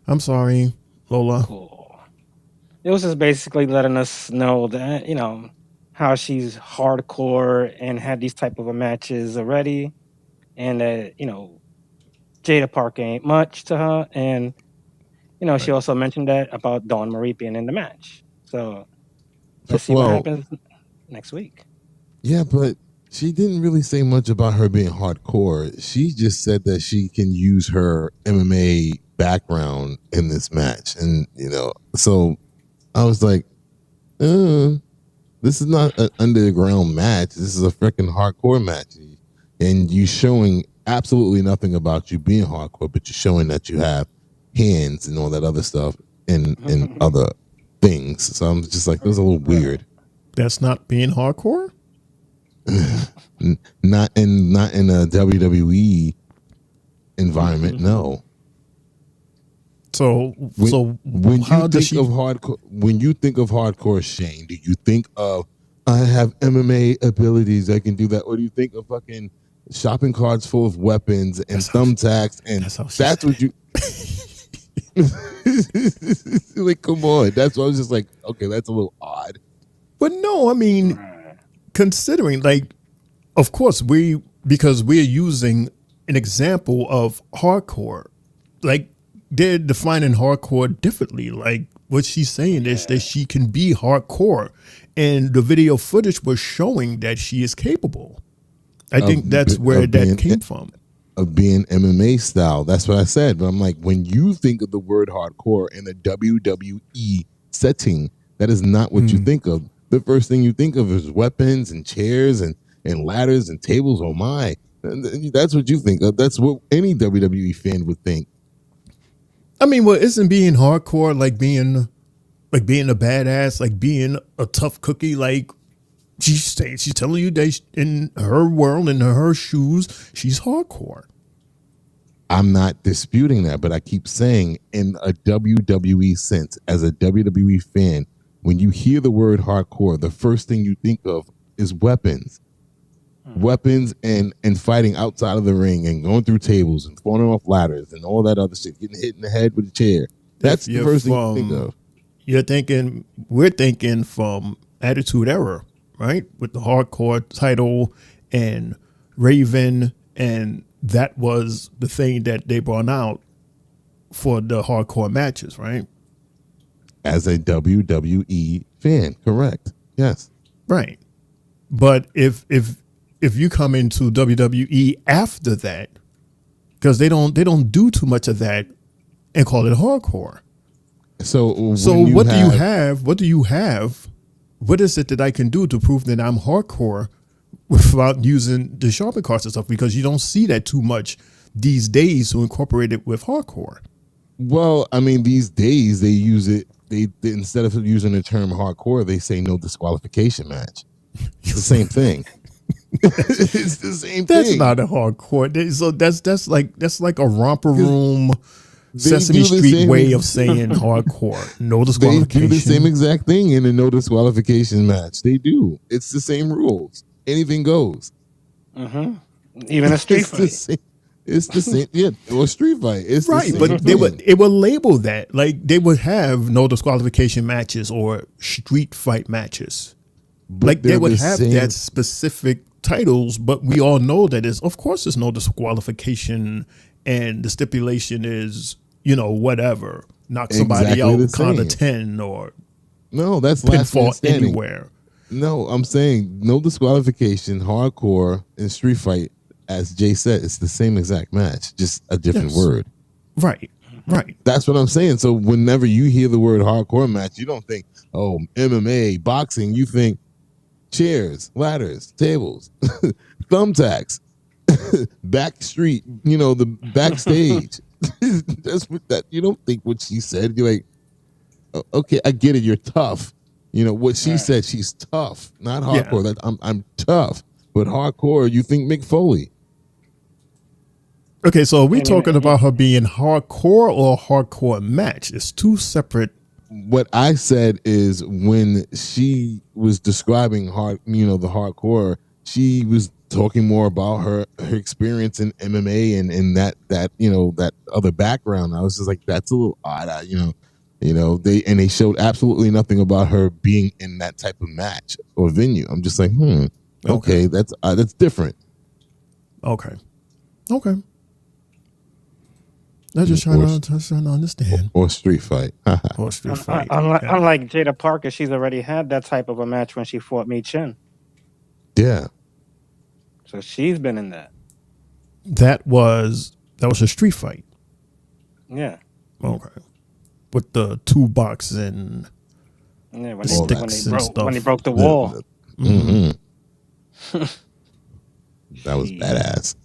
I'm sorry, Lola. Cool. It was just basically letting us know that how she's hardcore and had these type of matches already, and that Jada Parker ain't much to her, and she also mentioned that about Dawn Marie being in the match. So let's see what happens next week. Yeah, but she didn't really say much about her being hardcore. She just said that she can use her MMA background in this match, and so I was like, this is not an underground match. This is a freaking hardcore match, and you showing absolutely nothing about you being hardcore, but you're showing that you have hands and all that other stuff and other things. So I'm just like, that's a little weird. That's not being hardcore? Not in a WWE environment, no. So when you think of hardcore, Shane, do you think of I have MMA abilities, I can do that, or do you think of fucking shopping carts full of weapons and thumbtacks, and that's what you like? Come on, that's what I was just like. Okay, that's a little odd. But no, I mean, considering of course because we're using an example of hardcore, they're defining hardcore differently. Like what she's saying is that she can be hardcore, and the video footage was showing that she is capable. I think that's where that came from. Of being MMA style. That's what I said. But I'm like, when you think of the word hardcore in a WWE setting, that is not what you think of. The first thing you think of is weapons and chairs and ladders and tables. Oh my. That's what you think of. That's what any WWE fan would think. I mean, well, isn't being hardcore like being a badass, like being a tough cookie, she's telling you that in her world, in her shoes, she's hardcore. I'm not disputing that, but I keep saying in a WWE sense, as a WWE fan, when you hear the word hardcore, the first thing you think of is weapons. Weapons and fighting outside of the ring and going through tables and falling off ladders and all that other shit, getting hit in the head with a chair. That's the first thing you think of. We're thinking from Attitude Era, right? With the hardcore title and Raven, and that was the thing that they brought out for the hardcore matches, right? As a WWE fan, correct. Yes. Right. But if you come into WWE after that, because they don't do too much of that and call it hardcore. So what do you have? What do you have? What is it that I can do to prove that I'm hardcore without using the shopping carts and stuff? Because you don't see that too much these days to incorporate it with hardcore. Well, I mean, these days they use it. They instead of using the term hardcore, they say no disqualification match. It's the same thing. It's the same thing. That's not a hardcore. So that's like a romper room Sesame Street way of saying hardcore. No disqualification. They do the same exact thing in a no disqualification match. They do. It's the same rules. Anything goes. Even a street fight. It's the same. Yeah, or street fight. It's right, but it would label that like they would have no disqualification matches or street fight matches. But like they would have that specific titles, but we all know that of course there's no disqualification, and the stipulation is whatever, knock somebody out, count to 10, or no, that's last man pinfall standing. Anywhere. No, I'm saying no disqualification, hardcore, and street fight. As Jay said, it's the same exact match, just a different word. Right. That's what I'm saying. So whenever you hear the word hardcore match, you don't think, oh, MMA, boxing. You think chairs, ladders, tables, thumbtacks, back street, the backstage. That's what that. You don't think what she said. You're like, okay, I get it. You're tough. What she said. She's tough, not hardcore. Yeah. That I'm tough, but hardcore. You think Mick Foley? Okay, so are we talking about her being hardcore or a hardcore match? It's two separate. What I said is when she was describing the hardcore, she was talking more about her experience in MMA and that other background. I was just like, that's a little odd. They showed absolutely nothing about her being in that type of match or venue. I'm just like, okay, that's different. Okay. I'm just trying to understand. Or street fight. Or street fight. Unlike Jada Parker, she's already had that type of a match when she fought Mi Chin. Yeah. So she's been in that. That was a street fight. Yeah. Okay. With the toolbox and sticks and stuff. When he broke the wall. That was badass.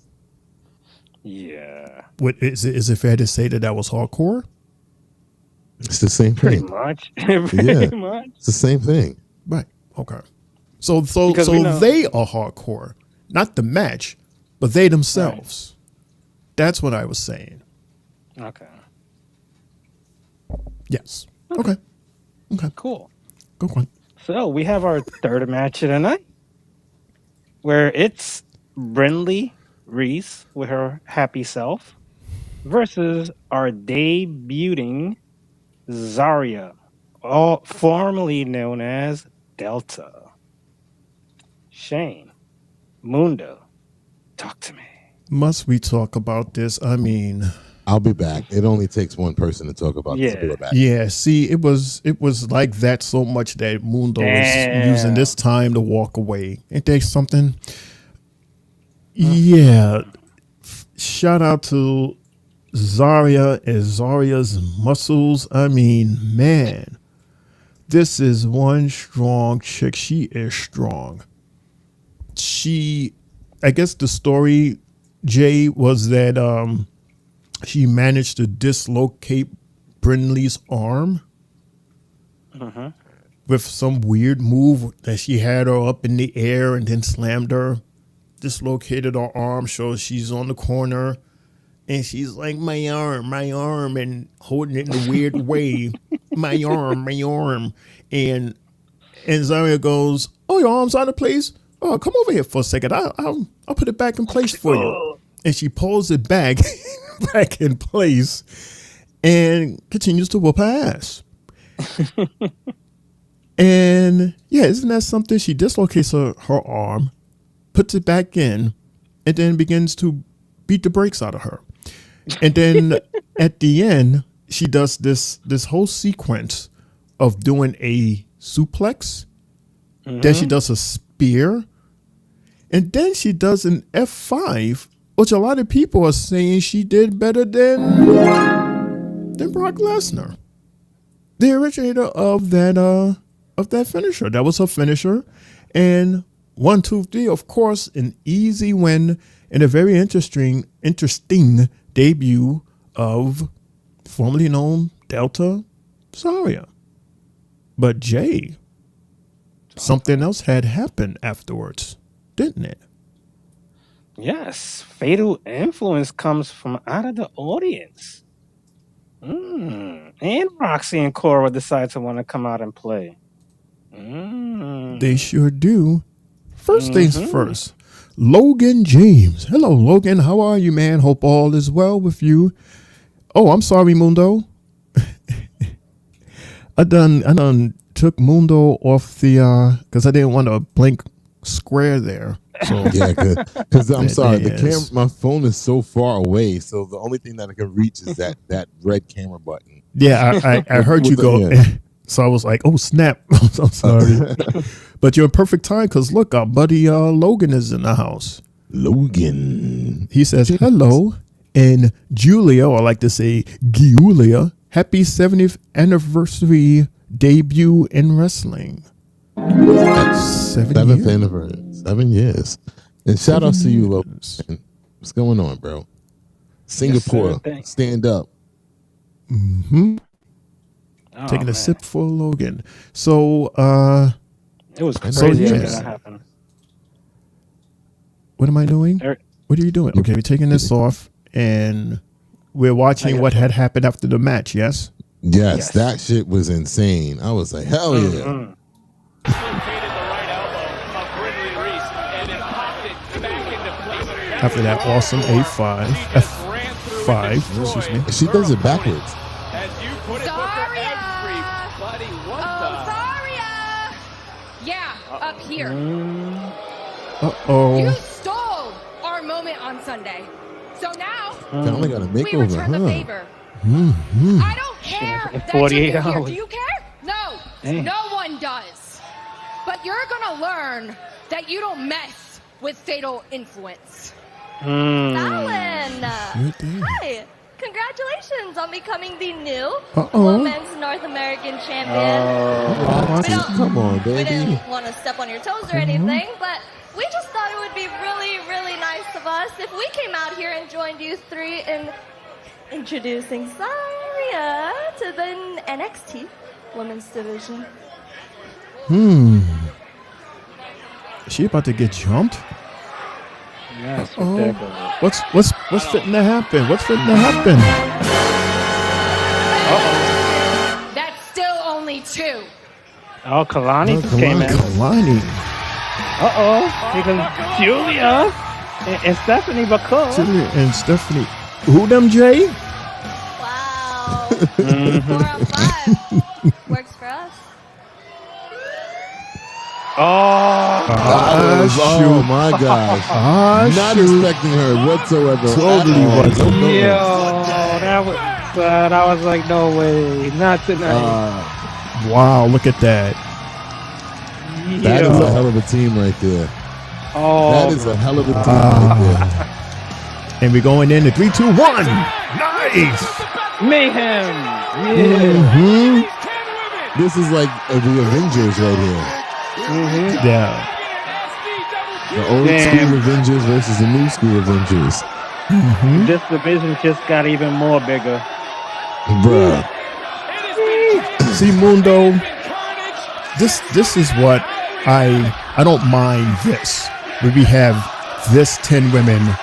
Yeah. Is it fair to say that was hardcore? It's the same Pretty thing. much. Pretty much. It's the same thing. Right. Okay. So they are hardcore, not the match, but they themselves. Right. That's what I was saying. Okay. Yes. Okay. Cool. Go on. So we have our third match of the night, where it's Brindley Reese with her happy self versus our debuting Zarya, formerly known as Delta. Shane, Mundo, talk to me. Must we talk about this? I mean, I'll be back. It only takes one person to talk about this. I'll be back. Yeah, see, it was like that so much that Mundo is using this time to walk away. Ain't there something? Yeah. Shout out to Zarya and Zarya's muscles. I mean, man, this is one strong chick. She is strong. I guess the story, Jay, was that she managed to dislocate Brindley's arm with some weird move that she had her up in the air and then slammed her. Dislocated her arm, shows she's on the corner, And she's like, my arm, and holding it in a weird way. My arm. And Zarya goes, oh, your arm's out of place? Oh, come over here for a second. I'll put it back in place for you. And she pulls it back in place and continues to whoop her ass. And yeah, isn't that something? She dislocates her arm, puts it back in, and then begins to beat the brakes out of her. And then at the end, she does this whole sequence of doing a suplex. Then she does a spear. And then she does an F5, which a lot of people are saying she did better than Brock Lesnar, the originator of that finisher. That was her finisher. And 1, 2, 3, of course, an easy win and a very interesting debut of formerly known Delta Zarya. But Jay, something else had happened afterwards, didn't it? Yes, fatal influence comes from out of the audience. And Roxy and Cora decide to want to come out and play. They sure do. First things first, Logan James. Hello, Logan. How are you, man? Hope all is well with you. Oh, I'm sorry, Mundo. I done took Mundo off the because I didn't want a blank square there. So yeah, because I'm sorry, my phone is so far away, so the only thing that I can reach is that red camera button. Yeah, I heard you go. So I was like, oh, snap. I'm sorry. But you're in perfect time because, look, our buddy Logan is in the house. Logan. He says, hello. And Julia, or I like to say Giulia, happy 70th anniversary debut in wrestling. 7th anniversary. 7 years. And shout out to you, Logan. What's going on, bro? Singapore, stand up. Taking a sip for Logan. So, it was crazy that happened. What am I doing? What are you doing? Okay, we're taking this off, and we're watching what had happened after the match, yes? Yes, that shit was insane. I was like, hell yeah. After that awesome A5, F5, excuse me. She does it backwards. Up here. Uh-oh. You stole our moment on Sunday. So now Finally got a makeover, we return the favor. I don't care that 48 you're here. hours. Do you care? No. No one does. But you're gonna learn that you don't mess with fatal influence. Fallon! Hi! Congratulations on becoming the new Women's North American Champion. Come on, baby. We didn't want to step on your toes or anything, but we just thought it would be really, really nice of us if we came out here and joined you three in introducing Zarya to the NXT Women's Division. Is she about to get jumped? Yes, ridiculous. What's fitting to happen? What's fitting to happen? That's still only 2. Oh, Kalani just came in. Kalani. Because Julia and Stephanie Bacall. Julia and Stephanie. Who them, Jay? Wow. 4 out of 5. Works for us. Oh my gosh. Not expecting her whatsoever. Totally wasn't. Yo, that was like, no way. Not tonight. Wow, look at that. That is a hell of a team right there. That is a hell of a team right there. And we're going in 3, 2, 1. Nice. Mayhem. This is like the Avengers right here. Yeah. The old school Avengers versus the new school Avengers. This division just got even more bigger. Bruh. See, Mundo, this is what I don't mind this. When we have this 10 women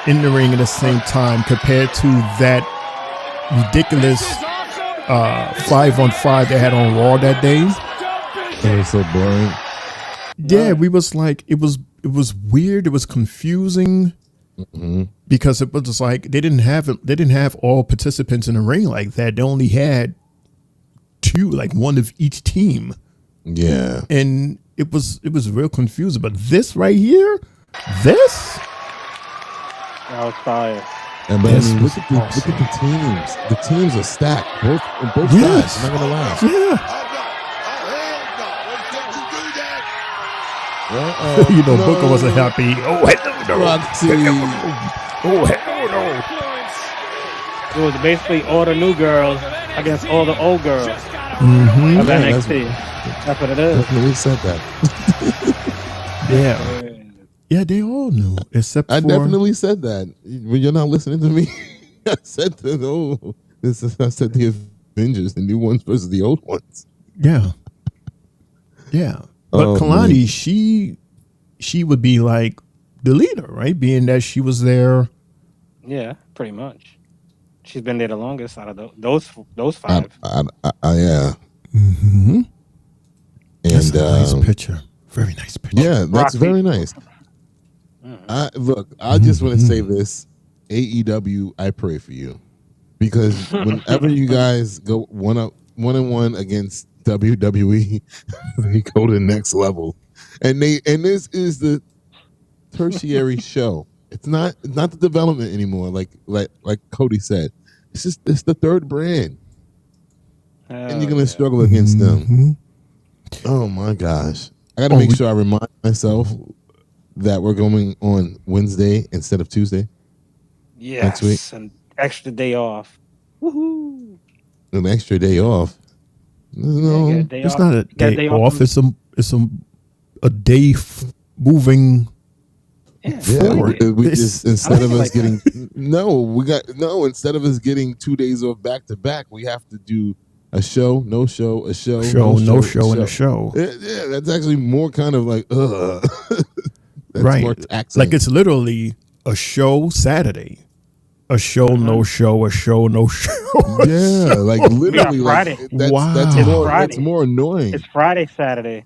in the ring at the same time compared to that ridiculous 5-on-5 they had on Raw that day. It was so boring. Yeah, we was like, it was weird. It was confusing because it was just like they didn't have all participants in the ring like that. They only had 2, like one of each team. Yeah, and it was real confusing. But this right here, this. I was fire. And but I mean, look at the teams. The teams are stacked, both sides. I'm not gonna lie. Yeah. You know, no. Booker wasn't happy. Oh hell no! Roxy. Oh hell no! It was basically all the new girls against all the old girls of NXT. That's what it is. Definitely said that. Yeah, they all knew except I for. definitely said that. When you're not listening to me, I said that. I said the Avengers, the new ones versus the old ones. Yeah. But Kalani, she would be like the leader, right? Being that she was there. Yeah, pretty much. She's been there the longest out of those 5. Yeah. Mm-hmm. And that's a nice picture. Very nice picture. Yeah, that's very nice. I just want to say this. AEW, I pray for you. Because whenever you guys go one-on-one against WWE, they go to the next level. And this is the tertiary show. It's not the development anymore, like Cody said. It's the third brand. And you're gonna struggle against them. Oh my gosh. I gotta make sure I remind myself that we're going on Wednesday instead of Tuesday. Yes, next week. An extra day off. Woohoo! An extra day off. No, it's not a day off. It's a day moving forward. We just instead of us getting instead of us getting 2 days off back to back, we have to do a show, no show, a show, no show, and a show. Yeah, that's actually more kind of like that's right. more taxing. Like it's literally a show Saturday. A show, no show, a show, no show. Yeah, like literally. Friday. That's more annoying. It's Friday, Saturday.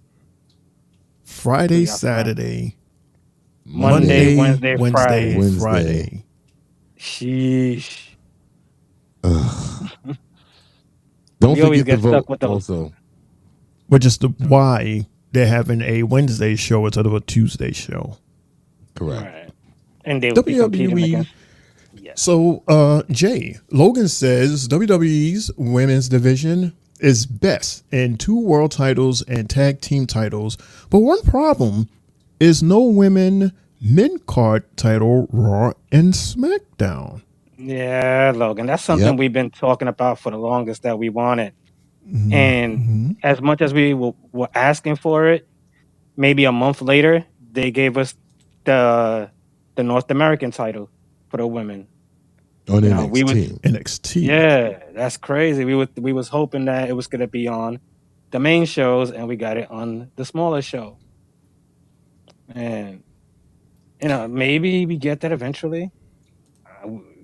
Friday, Saturday. Monday, Wednesday, Friday. Sheesh. Don't forget the vote also. Which is why they're having a Wednesday show instead of a Tuesday show. Correct. Right. And they will be competing against. So, Jay, Logan says WWE's women's division is best in 2 world titles and tag team titles, but one problem is no women mid-card title Raw and SmackDown. Yeah, Logan, that's something we've been talking about for the longest that we wanted. And as much as we were asking for it, maybe a month later, they gave us the North American title for the women. On NXT. NXT. Yeah, that's crazy. We was hoping that it was going to be on the main shows, and we got it on the smaller show. And maybe we get that eventually.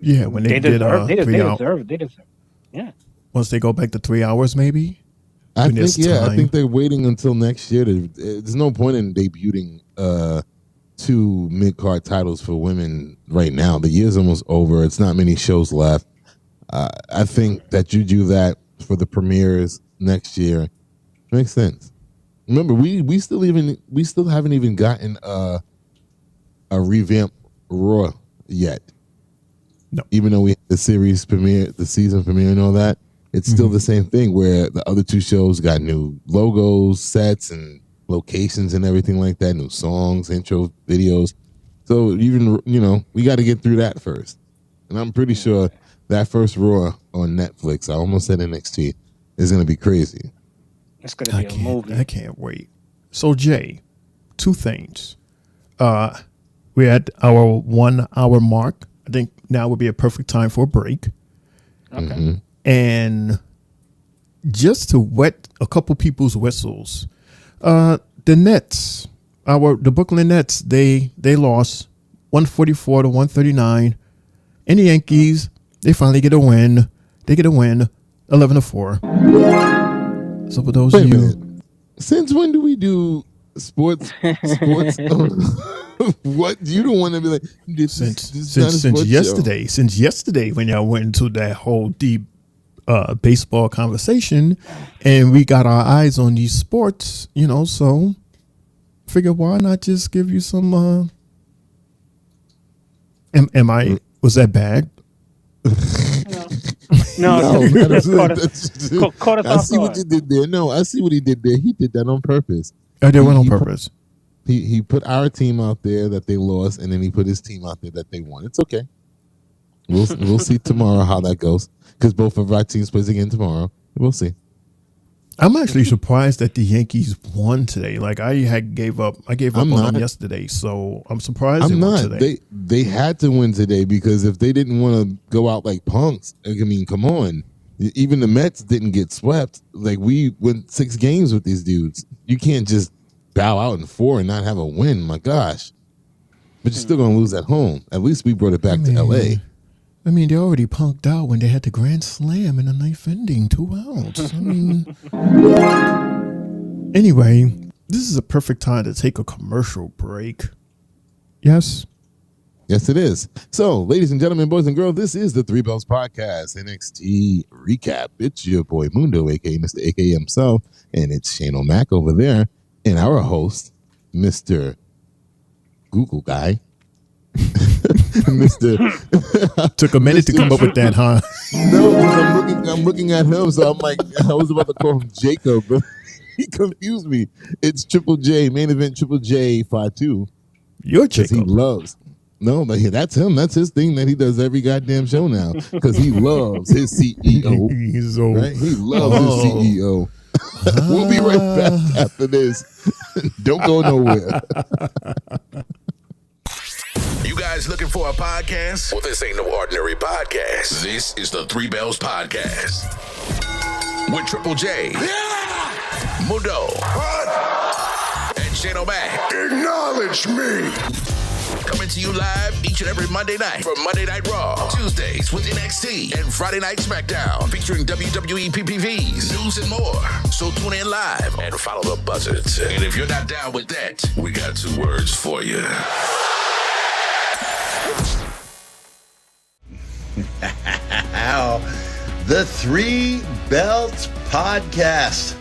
Yeah, when they did 3 hours. They deserve. Yeah. Once they go back to 3 hours, maybe. I think they're waiting until next year. There's no point in debuting 2 mid-card titles for women right now. The year's almost over. It's not many shows left. I think that you do that for the premieres next year makes sense. Remember, we still haven't even gotten a revamp Raw yet. No. Even though we had the series premiere, the season premiere, and all that, it's still the same thing. Where the other 2 shows got new logos, sets, and locations and everything like that, new songs, intro videos. So even we got to get through that first. And I'm pretty sure that first Raw on Netflix, I almost said NXT, is going to be crazy. It's going to be a movie. I can't wait. So Jay, 2 things. We're at our 1 hour mark. I think now would be a perfect time for a break. Okay. And just to wet a couple people's whistles. The Nets, the Brooklyn Nets, they lost 144 to 139. And the Yankees, they finally get a win. They get a win, 11-4. So for those of you, since when do we do sports? What you don't want to be like? Since yesterday, since yesterday when y'all went into that whole deep baseball conversation, and we got our eyes on these sports, so figure why not just give you some. Was that bad? No, I see what you did there. No, I see what he did there. He did that on purpose. I did one on purpose. He put our team out there that they lost, and then he put his team out there that they won. It's okay. We'll see tomorrow how that goes, because both of our teams plays again tomorrow. We'll see. I'm actually surprised that the Yankees won today. Like I gave up on them yesterday, so I'm surprised they won today. They had to win today, because if they didn't want to go out like punks, I mean, come on. Even the Mets didn't get swept. Like, we went 6 games with these dudes. You can't just bow out in 4 and not have a win. My gosh. But you're still going to lose at home. At least we brought it back to L.A. I mean, they already punked out when they had the grand slam in the 9th inning, 2 outs. I mean, anyway, this is a perfect time to take a commercial break. Yes? Yes, it is. So, ladies and gentlemen, boys and girls, this is the Three Bells Podcast NXT Recap. It's your boy Mundo, a.k.a. Mr. A.K.A. himself, and it's Shane O'Mac over there, and our host, Mr. Google Guy. Mr. Took a minute to come up with that, huh? No, I'm looking at him, so I'm like, I was about to call him Jacob, but he confused me. It's Triple J, main event Triple J 5-2. You're Jacob. He loves. No, but that's him. That's his thing that he does every goddamn show now, because he loves his CEO. Right? He loves his CEO. We'll be right back after this. Don't go nowhere. You guys looking for a podcast? Well, this ain't no ordinary podcast. This is the Three Bells Podcast. With Triple J. Yeah! Mundo. What? And Shane O'Mac. Acknowledge me. Coming to you live each and every Monday night from Monday Night Raw, Tuesdays with NXT, and Friday Night SmackDown, featuring WWE PPVs, news, and more. So tune in live and follow the buzzards. And if you're not down with that, we got 2 words for you. The Three Belts Podcast.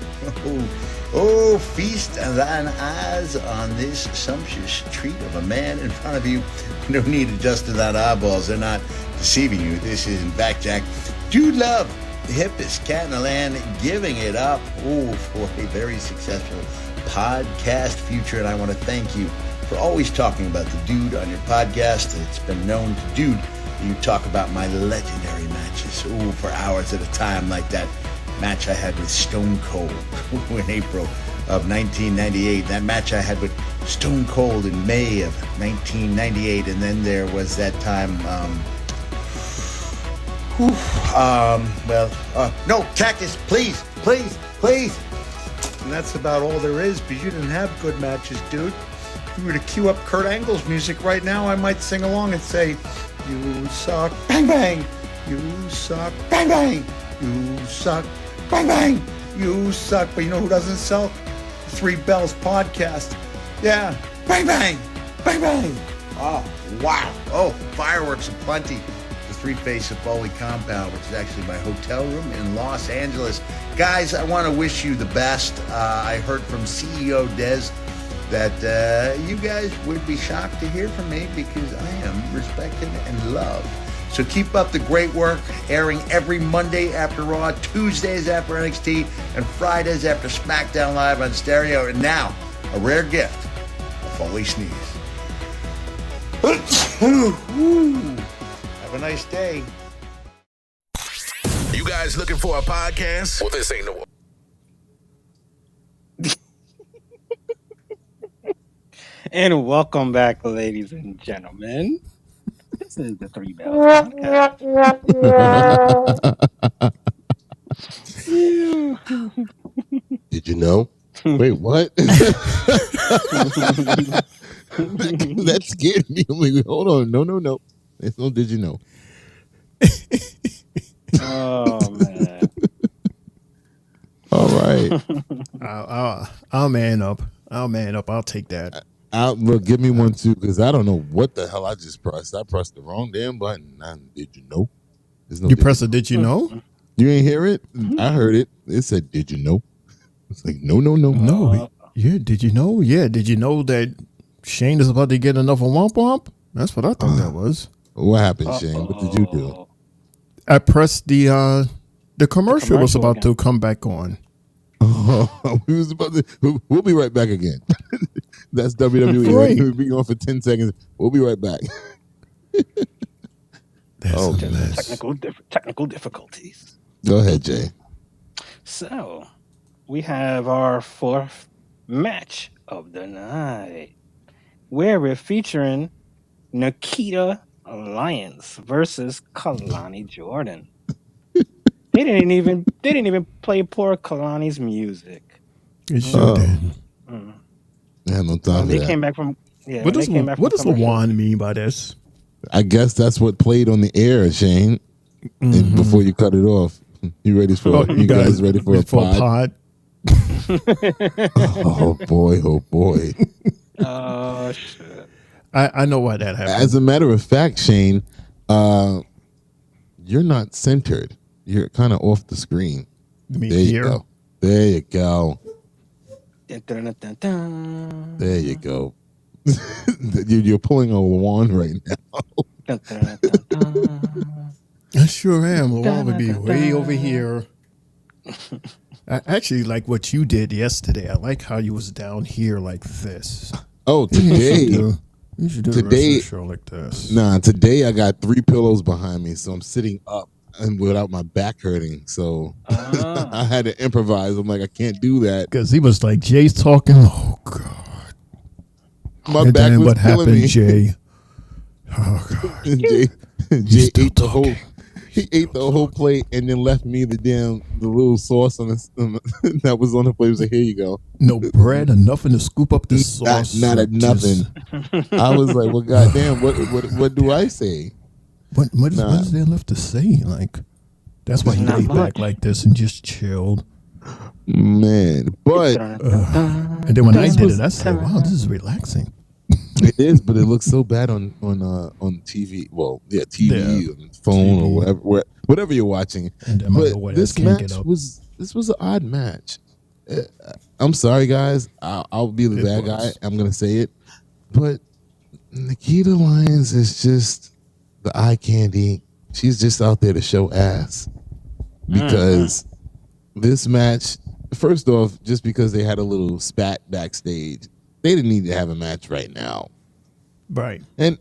Oh, feast thine eyes on this sumptuous treat of a man in front of you. No need to adjust thine eyeballs. They're not deceiving you. This is, in fact, Jack, Dude Love, the hippest cat in the land, giving it up for a very successful podcast future. And I want to thank you for always talking about the dude on your podcast. It's been known to dude. You talk about my legendary matches, for hours at a time, like that match I had with Stone Cold in April of 1998. That match I had with Stone Cold in May of 1998. And then there was that time, no, Cactus, please. And that's about all there is, because you didn't have good matches, dude. If you were to cue up Kurt Angle's music right now, I might sing along and say, you suck, bang, bang. You suck, bang, bang. You suck, bang, bang. You suck. But you know who doesn't suck? Three Bells Podcast. Yeah, bang, bang. Bang, bang. Oh, wow. Oh, fireworks aplenty. The Three-Face of Foley compound, which is actually my hotel room in Los Angeles. Guys, I want to wish you the best. I heard from CEO Dez that you guys would be shocked to hear from me, because I am respected and loved. So keep up the great work, airing every Monday after Raw, Tuesdays after NXT, and Fridays after SmackDown Live on stereo. And now, a rare gift, a Foley sneeze. Have a nice day. You guys looking for a podcast? Well, this ain't no... And welcome back, ladies and gentlemen. This is the Three Bells Podcast. Did you know? Wait, what? that scared me. I'm like, hold on, no. It's no. Did you know? Oh man. All right. I'll man up. I'll take that. Look, give me one too, because I don't know what the hell I just pressed. I pressed the wrong damn button. Did you know? There's no You press a did you know? You ain't hear it? I heard it. It said, did you know? It's like, no. No. Yeah, did you know? Yeah, did you know that Shane is about to get another womp womp? That's what I thought that was. What happened, Shane? What did you do? I pressed the commercial was about to come back on. We was about to. We'll be right back again. That's WWE. Right. We'll be on for 10 seconds. We'll be right back. Technical difficulties. Go ahead, Jay. So, we have our fourth match of the night, where we're featuring Nikita Lyons versus Kalani Jordan. They didn't even play poor Kalani's music. It sure did. I had no time for They that. came back from. Yeah, What they does came back from what does commercial. Lawan mean by this? I guess that's what played on the air, Shane. And before you cut it off, you ready for? You guys ready for a pod? Oh boy! Oh shit! I know why that happened. As a matter of fact, Shane, you're not centered. You're kind of off the screen. Me There here? you go. There you go. Dun, dun, dun, dun. There you go. You're pulling a wand right now. Dun, dun, dun, dun. I sure am. Lawan would be way over here. I actually like what you did yesterday. I like how you was down here like this. Oh, today. You should do the rest of Today, the show like this. Nah, today I got 3 pillows behind me, so I'm sitting up and without my back hurting. So I had to improvise. I'm like, I can't do that. Because he was like, Jay's talking. Oh, God. My And back then was what killing happened, me. Jay? Oh, God. Jay ate the whole. He ate the whole plate and then left me the little sauce on that was on the plate. He was like, here you go. No bread or nothing to scoop up the sauce. Not at nothing. I was like, well, goddamn, what do I say? What is there left to say? Like, that's why he laid back like this and just chilled. Man, but and then when I did it, I said, wow, this is relaxing. It is, but it looks so bad on TV. Well, yeah, TV, on phone, or whatever you're watching. But this match was an odd match. I'm sorry, guys. I'll be the bad guy. I'm gonna say it, but Nikita Lyons is just the eye candy. She's just out there to show ass because this match. First off, just because they had a little spat backstage, they didn't need to have a match right now. Right. And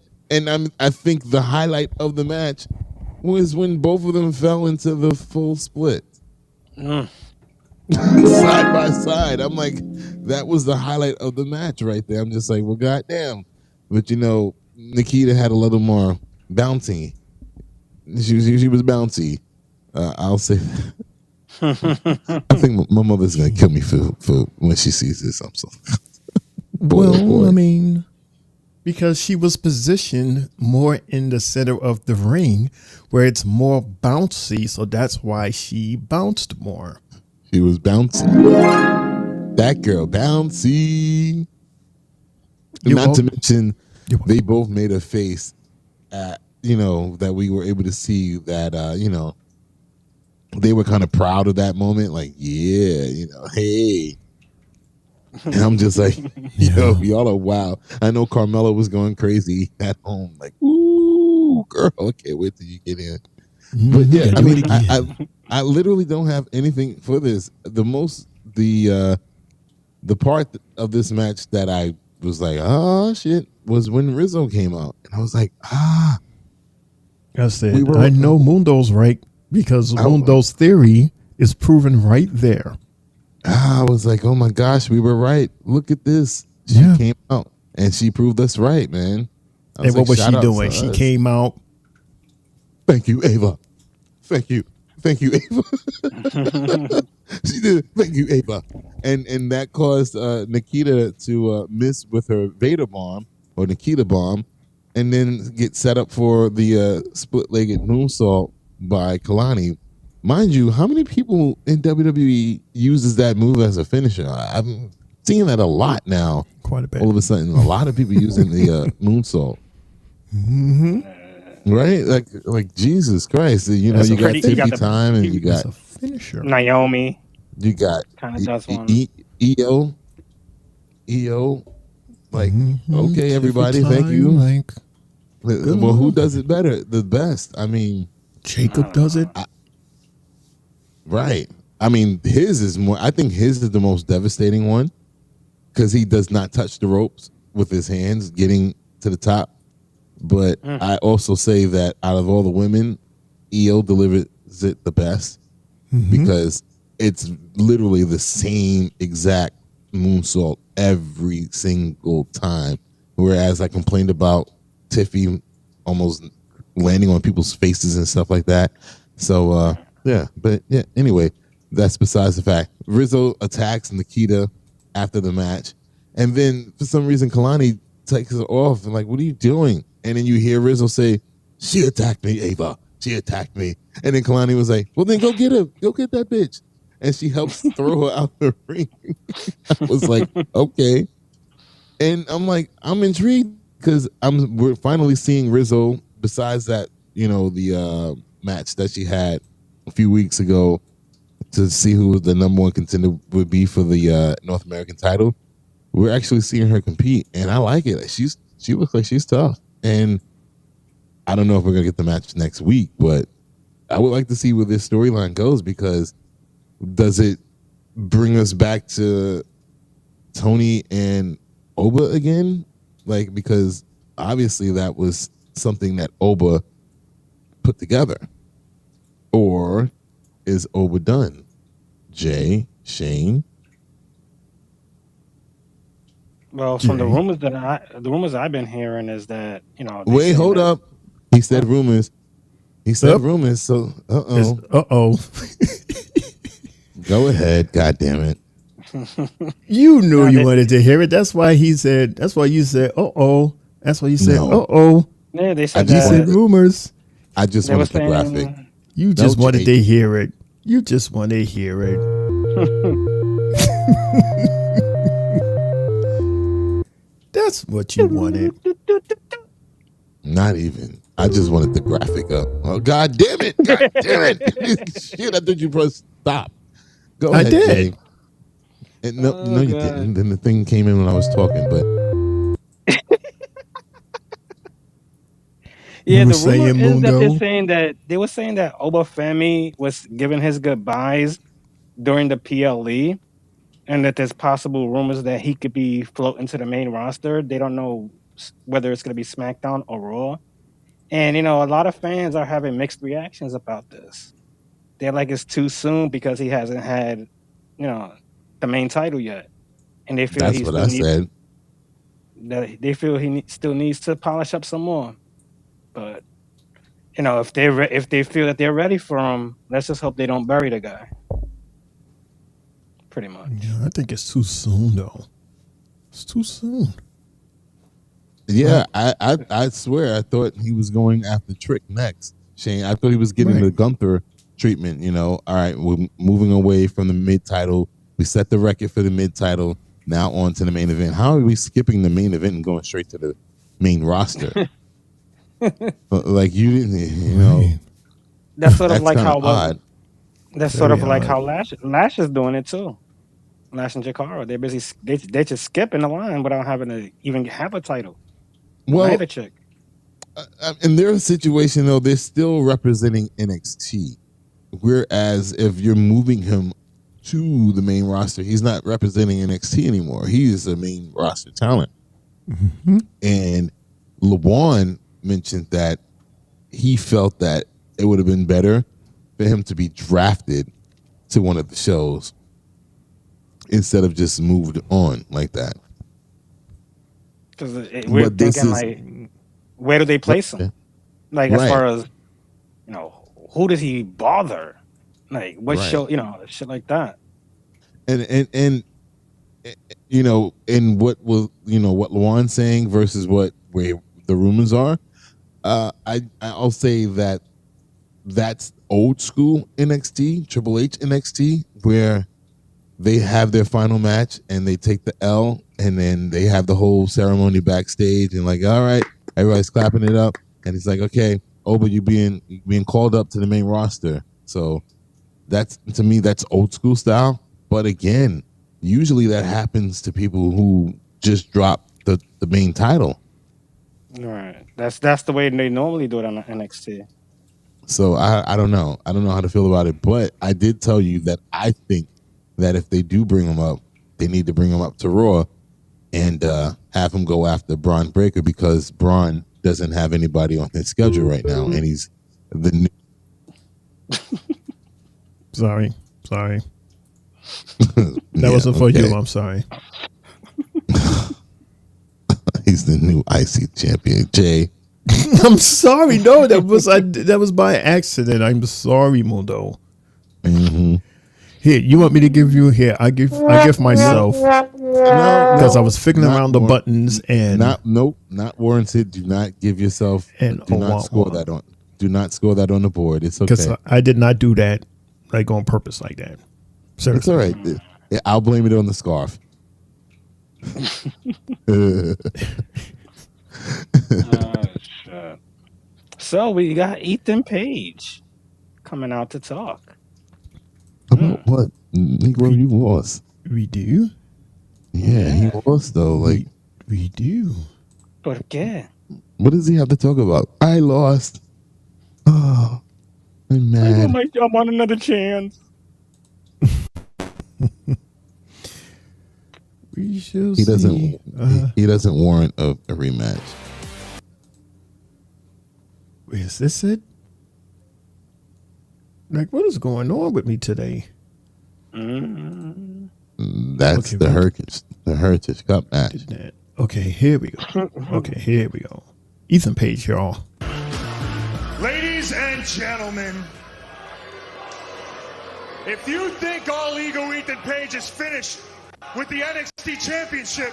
I think the highlight of the match was when both of them fell into the full split. Side by side. I'm like, that was the highlight of the match right there. I'm just like, well, goddamn. But Nikita had a little more bouncy. She was bouncy. I'll say that. I think my mother's gonna kill me for when she sees this. I'm so boy. I mean, because she was positioned more in the center of the ring where it's more bouncy, so that's why she bounced more. She was bouncy. That girl bouncy. Not to mention they both made a face at that we were able to see that they were kind of proud of that moment, like, yeah, hey. And I'm just like, yo, y'all are wild. I know Carmella was going crazy at home, like, ooh, girl, I can't wait till you get in. But yeah, I mean, I literally don't have anything for this. The part of this match that I was like, oh shit, was when Rizzo came out, and I was like, I said, I know Mundo's right. Because Mundo's theory is proven right there. I was like, oh my gosh, we were right. Look at this. She came out and she proved us right, man. And what was she doing? She came out. Thank you, Ava. Thank you, Ava. She did. Thank you, Ava. And that caused Nikita to miss with her Vader bomb. or Nikita bomb, and then get set up for the split-legged moonsault by Kalani. Mind you, how many people in WWE uses that move as a finisher? I'm seeing that a lot now. Quite a bit. All of a sudden, a lot of people using the moonsault. Right? Like Jesus Christ. You know, That's you got pretty- you got Tiffy the- time and you got a finisher. Naomi. You got Kind of does one. EO. Like, okay, everybody, thank you. Like, well, who does it better? The best. I mean, Jacob does it. Right. I mean, his is more. I think his is the most devastating one because he does not touch the ropes with his hands getting to the top. But I also say that out of all the women, EO delivers it the best because it's literally the same exact moonsault every single time. Whereas I complained about Tiffy almost landing on people's faces and stuff like that. So, anyway, that's besides the fact. Rizzo attacks Nikita after the match. And then for some reason, Kalani takes her off and like, what are you doing? And then you hear Rizzo say, she attacked me, Ava. She attacked me. And then Kalani was like, well, then go get her. Go get that bitch. And she helps throw her out the ring. I was like, okay. And I'm like, I'm intrigued because we're finally seeing Rizzo, besides that, you know, the match that she had a few weeks ago to see who the number one contender would be for the North American title. We're actually seeing her compete, and I like it. She looks like she's tough. And I don't know if we're going to get the match next week, but I would like to see where this storyline goes because does it bring us back to Tony and Oba again? Like, because obviously that was something that Oba put together. Or is Oba done? Jay, Shane? Well, from the rumors I've been hearing is that, you know. Wait, hold up. He said rumors. He said rumors. So, Uh-oh. Go ahead. God damn it. You knew you wanted to hear it. That's why you said, uh-oh. That's why you said, uh-oh. Yeah, they said You said rumors. I just wanted the graphic. You just wanted to hear it. You just want to hear it. That's what you wanted. Not even. I just wanted the graphic up. Oh, God damn it. God damn it. Shit, I thought you pressed stop. Go ahead, did. Jay. And no, you didn't. Then the thing came in when I was talking, but. Yeah, the rumor is that they were saying that Oba Femi was giving his goodbyes during the PLE, and that there's possible rumors that he could be floating to the main roster. They don't know whether it's going to be SmackDown or Raw. And, you know, a lot of fans are having mixed reactions about this. They're like, it's too soon because he hasn't had, you know, the main title yet. And they feel That's what I said. They feel he still needs to polish up some more. But, you know, if they feel that they're ready for him, let's just hope they don't bury the guy. Pretty much. Yeah, I think it's too soon, though. It's too soon. Yeah, I swear I thought he was going after Trick next, Shane. I thought he was getting the Gunther treatment, you know. All right, we're moving away from the mid-title. We set the record for the mid-title. Now on to the main event. How are we skipping the main event and going straight to the main roster? Like, you didn't, you know. That's sort of like how odd. That's sort of like how Lash is doing it too. Lash and Jakara, they're busy. They just skipping the line without having to even have a title. Well, Neither chick. In their situation though, they're still representing NXT. Whereas if you're moving him to the main roster, he's not representing NXT anymore. He is a main roster talent. Mm-hmm. And LeBron mentioned that he felt that it would have been better for him to be drafted to one of the shows instead of just moved on like that. Because we're thinking like, where do they place him? Like, as far as, you know, who does he bother? Like, what show? You know, shit like that. And you know, in what was, you know, what Luan's saying versus where the rumors are, I'll say that's old school NXT, Triple H NXT, where they have their final match and they take the L, and then they have the whole ceremony backstage, and like, all right, everybody's clapping it up, and it's like, okay, but you being called up to the main roster. So that's, to me, that's old school style. But again, usually that happens to people who just drop the main title. Right. That's the way they normally do it on NXT. So I don't know. I don't know how to feel about it. But I did tell you that I think that if they do bring him up, they need to bring him up to Raw and have him go after Braun Breaker, because Braun doesn't have anybody on his schedule right now, and he's the new. Sorry. That wasn't for you. I'm sorry. He's the new IC champion, Jay. I'm sorry. No, that was by accident. I'm sorry, Mundo. Mm-hmm. Here, you want me to give you? Here, I give myself, because I was fiddling around the buttons and not warranted. Do not give yourself. And do not score that on. Do not score that on the board. It's okay. Because I did not do that like on purpose like that. Seriously. It's all right. I'll blame it on the scarf. Shit. So we got Ethan Page coming out to talk. About what? Negro, you lost. We do? Yeah, he lost though. Like we do. ¿Por qué? What does he have to talk about? I lost. Oh, I'm mad. I want another chance. We shall He doesn't. see. He doesn't warrant a rematch. Is this it? Like, what is going on with me today? That's the Heritage Cup match. Okay, here we go. Ethan Page, y'all. Ladies and gentlemen, if you think All Ego Ethan Page is finished with the NXT Championship,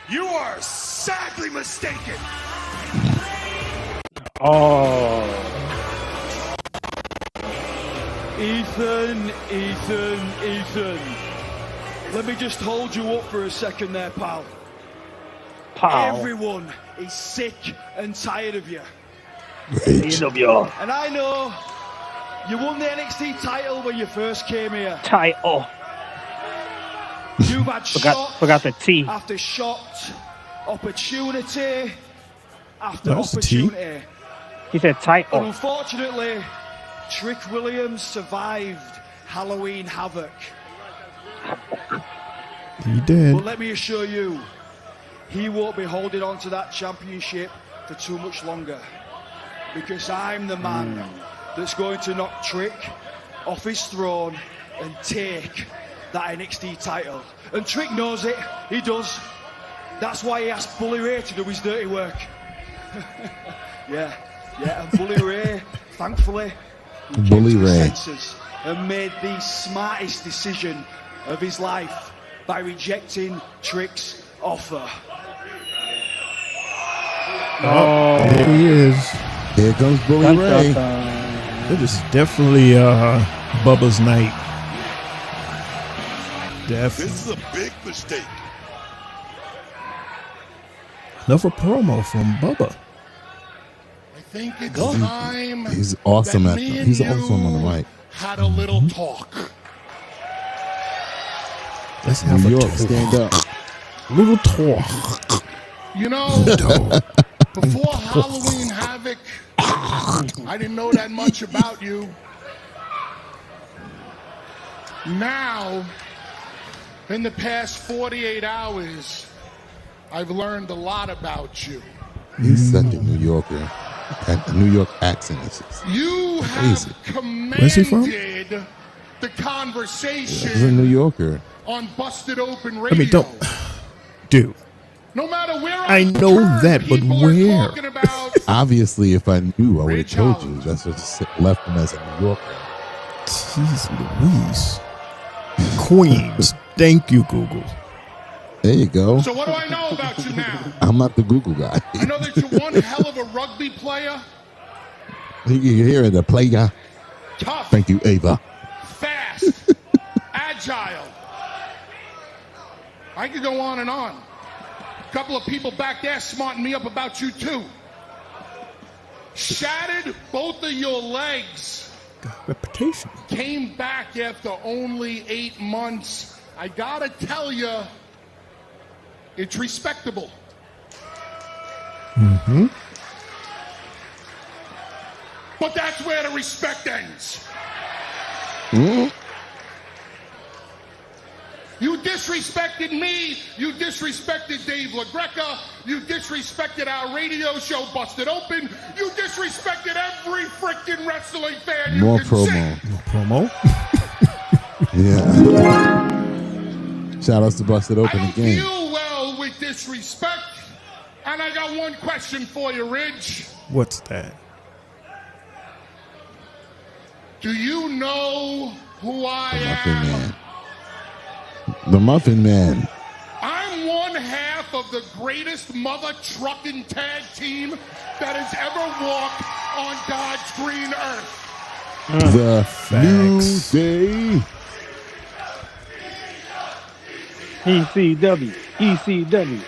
you are sadly mistaken. Oh. Ethan. Let me just hold you up for a second there, pal. Everyone is sick and tired of you. And I know you won the NXT title when you first came here. Title. You've had forgot the T. After shot, opportunity after That was the T. opportunity. He said But title. unfortunately, Trick Williams survived Halloween Havoc. He did. But let me assure you, he won't be holding on to that championship for too much longer. Because I'm the man that's going to knock Trick off his throne and take that NXT title. And Trick knows it. He does. That's why he asked Bully Ray to do his dirty work. Yeah, and Bully Ray, thankfully, Bully Ray and made the smartest decision of his life by rejecting Trick's offer. Oh, there he is. Here comes Bully Ray. It is definitely Bubba's night. Definitely. This is a big mistake. Another promo from Bubba. I think it's time. He's awesome that at. me and He's you awesome on the mic. Had a little talk. Let's have New a York, talk. stand up. Little talk. You know, before Halloween Havoc, I didn't know that much about you. Now, in the past 48 hours, I've learned a lot about you. He's such a New Yorker. A New York accent is just You crazy. have Where's he from? commanded the conversation He's a New Yorker. on Busted Open I Radio. mean, don't. Dude. No matter where I know that, but where? Obviously, if I knew, I would have told you. That's what left him as a New Yorker. Jeez Louise. Queens. Thank you, Google. There you go. So what do I know about you now? I'm not the Google guy. I know that you're one hell of a rugby player. You hear it, the player. Tough. Thank you, Ava. Fast. Agile. I could go on and on. A couple of people back there smarting me up about you too. Shattered both of your legs. Got reputation. Came back after only 8 months. I gotta tell you, it's respectable. Mm-hmm. But that's where the respect ends. Mm. You disrespected me. You disrespected Dave LaGreca. You disrespected our radio show, Busted Open. You disrespected every freaking wrestling fan you More can promo. see. More promo? Yeah. Shout outs to Busted Open I again. deal well with disrespect. And I got one question for you, Ridge. What's that? Do you know who I Muffin am? Man. The Muffin Man. I'm one half of the greatest mother trucking tag team that has ever walked on God's green earth. The New Facts. Day. ECW.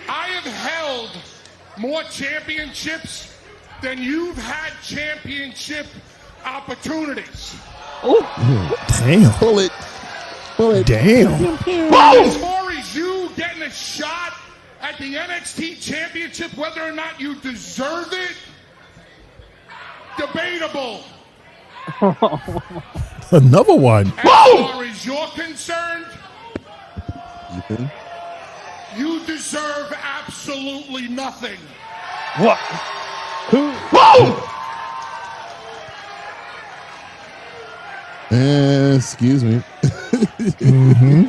I have held more championships than you've had championship opportunities. Damn. Pull it. Pull it. Damn. As far as you getting a shot at the NXT championship, whether or not you deserve it, debatable. Another one. As far as you're concerned, Ethan. you deserve absolutely nothing. What? Who? Excuse me. Mm-hmm.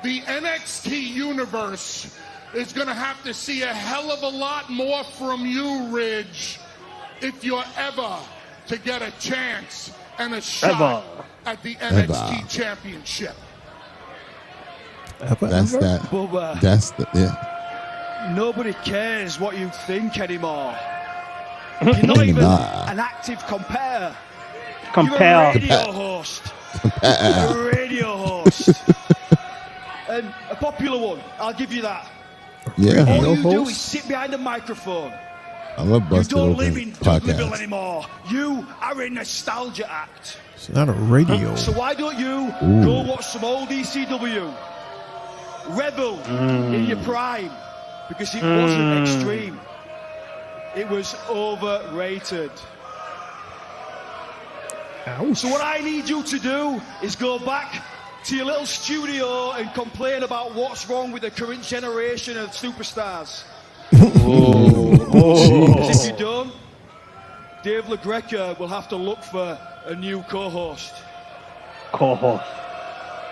The NXT universe is going to have to see a hell of a lot more from you, Ridge, if you're ever to get a chance and a shot at the NXT championship. That's that. Bubba, That's the, yeah. nobody cares what you think anymore. You're not even an active compare. You're a radio host. You're a radio host. And a popular one, I'll give you that. Yeah. All you do is sit behind a microphone. I love Busted You don't Open live in Dudleyville podcast. anymore. You are a nostalgia act. It's not a radio. So why don't you go watch some old ECW? Revel in your prime. Because it wasn't extreme. It was overrated. Ouch. So what I need you to do is go back to your little studio and complain about what's wrong with the current generation of superstars. Because if you don't, Dave LaGreca will have to look for a new co-host.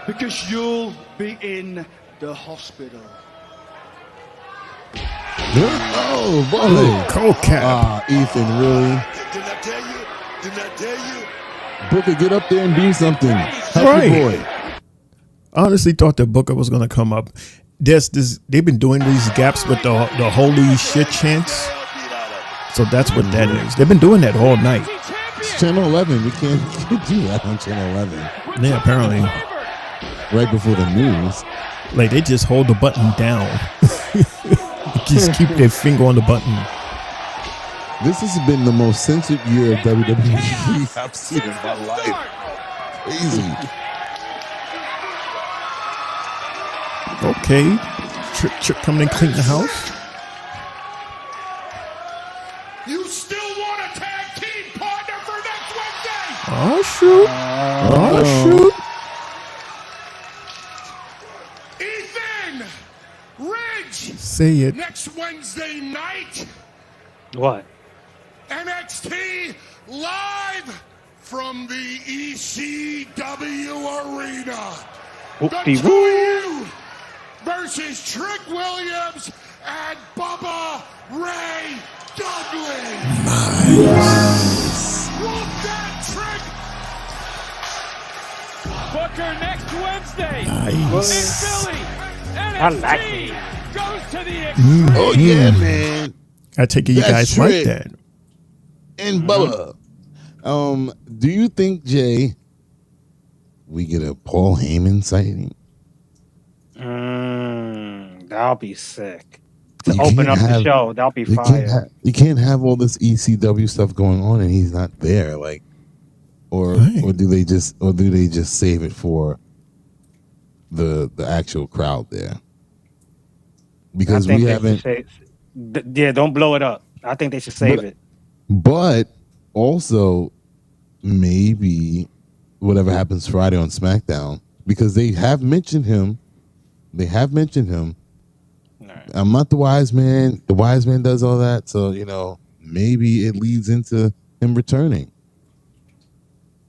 Because you'll be in the hospital. Oh, boy. Cold cap. Ah, Ethan, really? Didn't I tell you? Didn't I tell you? Booker, get up there and do something. Help Right. your boy. I honestly thought that Booker was going to come up. There's this. They've been doing these gaps with the holy shit chants. So that's what that is. They've been doing that all night. It's Channel 11. We can't do that on Channel 11. Yeah, apparently. Right before the news. Like they just hold the button down. Just keep their finger on the button. This has been the most censored year of WWE I've seen in my life. Crazy. Okay. Trick coming and clean the house. You still want a tag team partner for next Wednesday? Oh, shoot. Oh, shoot. Ethan! Ridge! Say it. Next Wednesday night, What? NXT live from the ECW arena. The two of you versus Trick Williams and Bubba Ray Dudley. Nice. Whoop that Trick! Booker next Wednesday Nice. in Philly. I like it. Goes to the Oh yeah, man. I take it you That's guys like Trick. that. And Bubba, do you think, Jay, we get a Paul Heyman sighting? That'll be sick. To open up the show, that'll be fire. You can't have all this ECW stuff going on and he's not there, like, or do they just save it for the actual crowd there? Because we haven't. Don't blow it up. I think they should save it. But also, maybe whatever happens Friday on SmackDown, because they have mentioned him. I'm not the wise man. The wise man does all that. So, maybe it leads into him returning.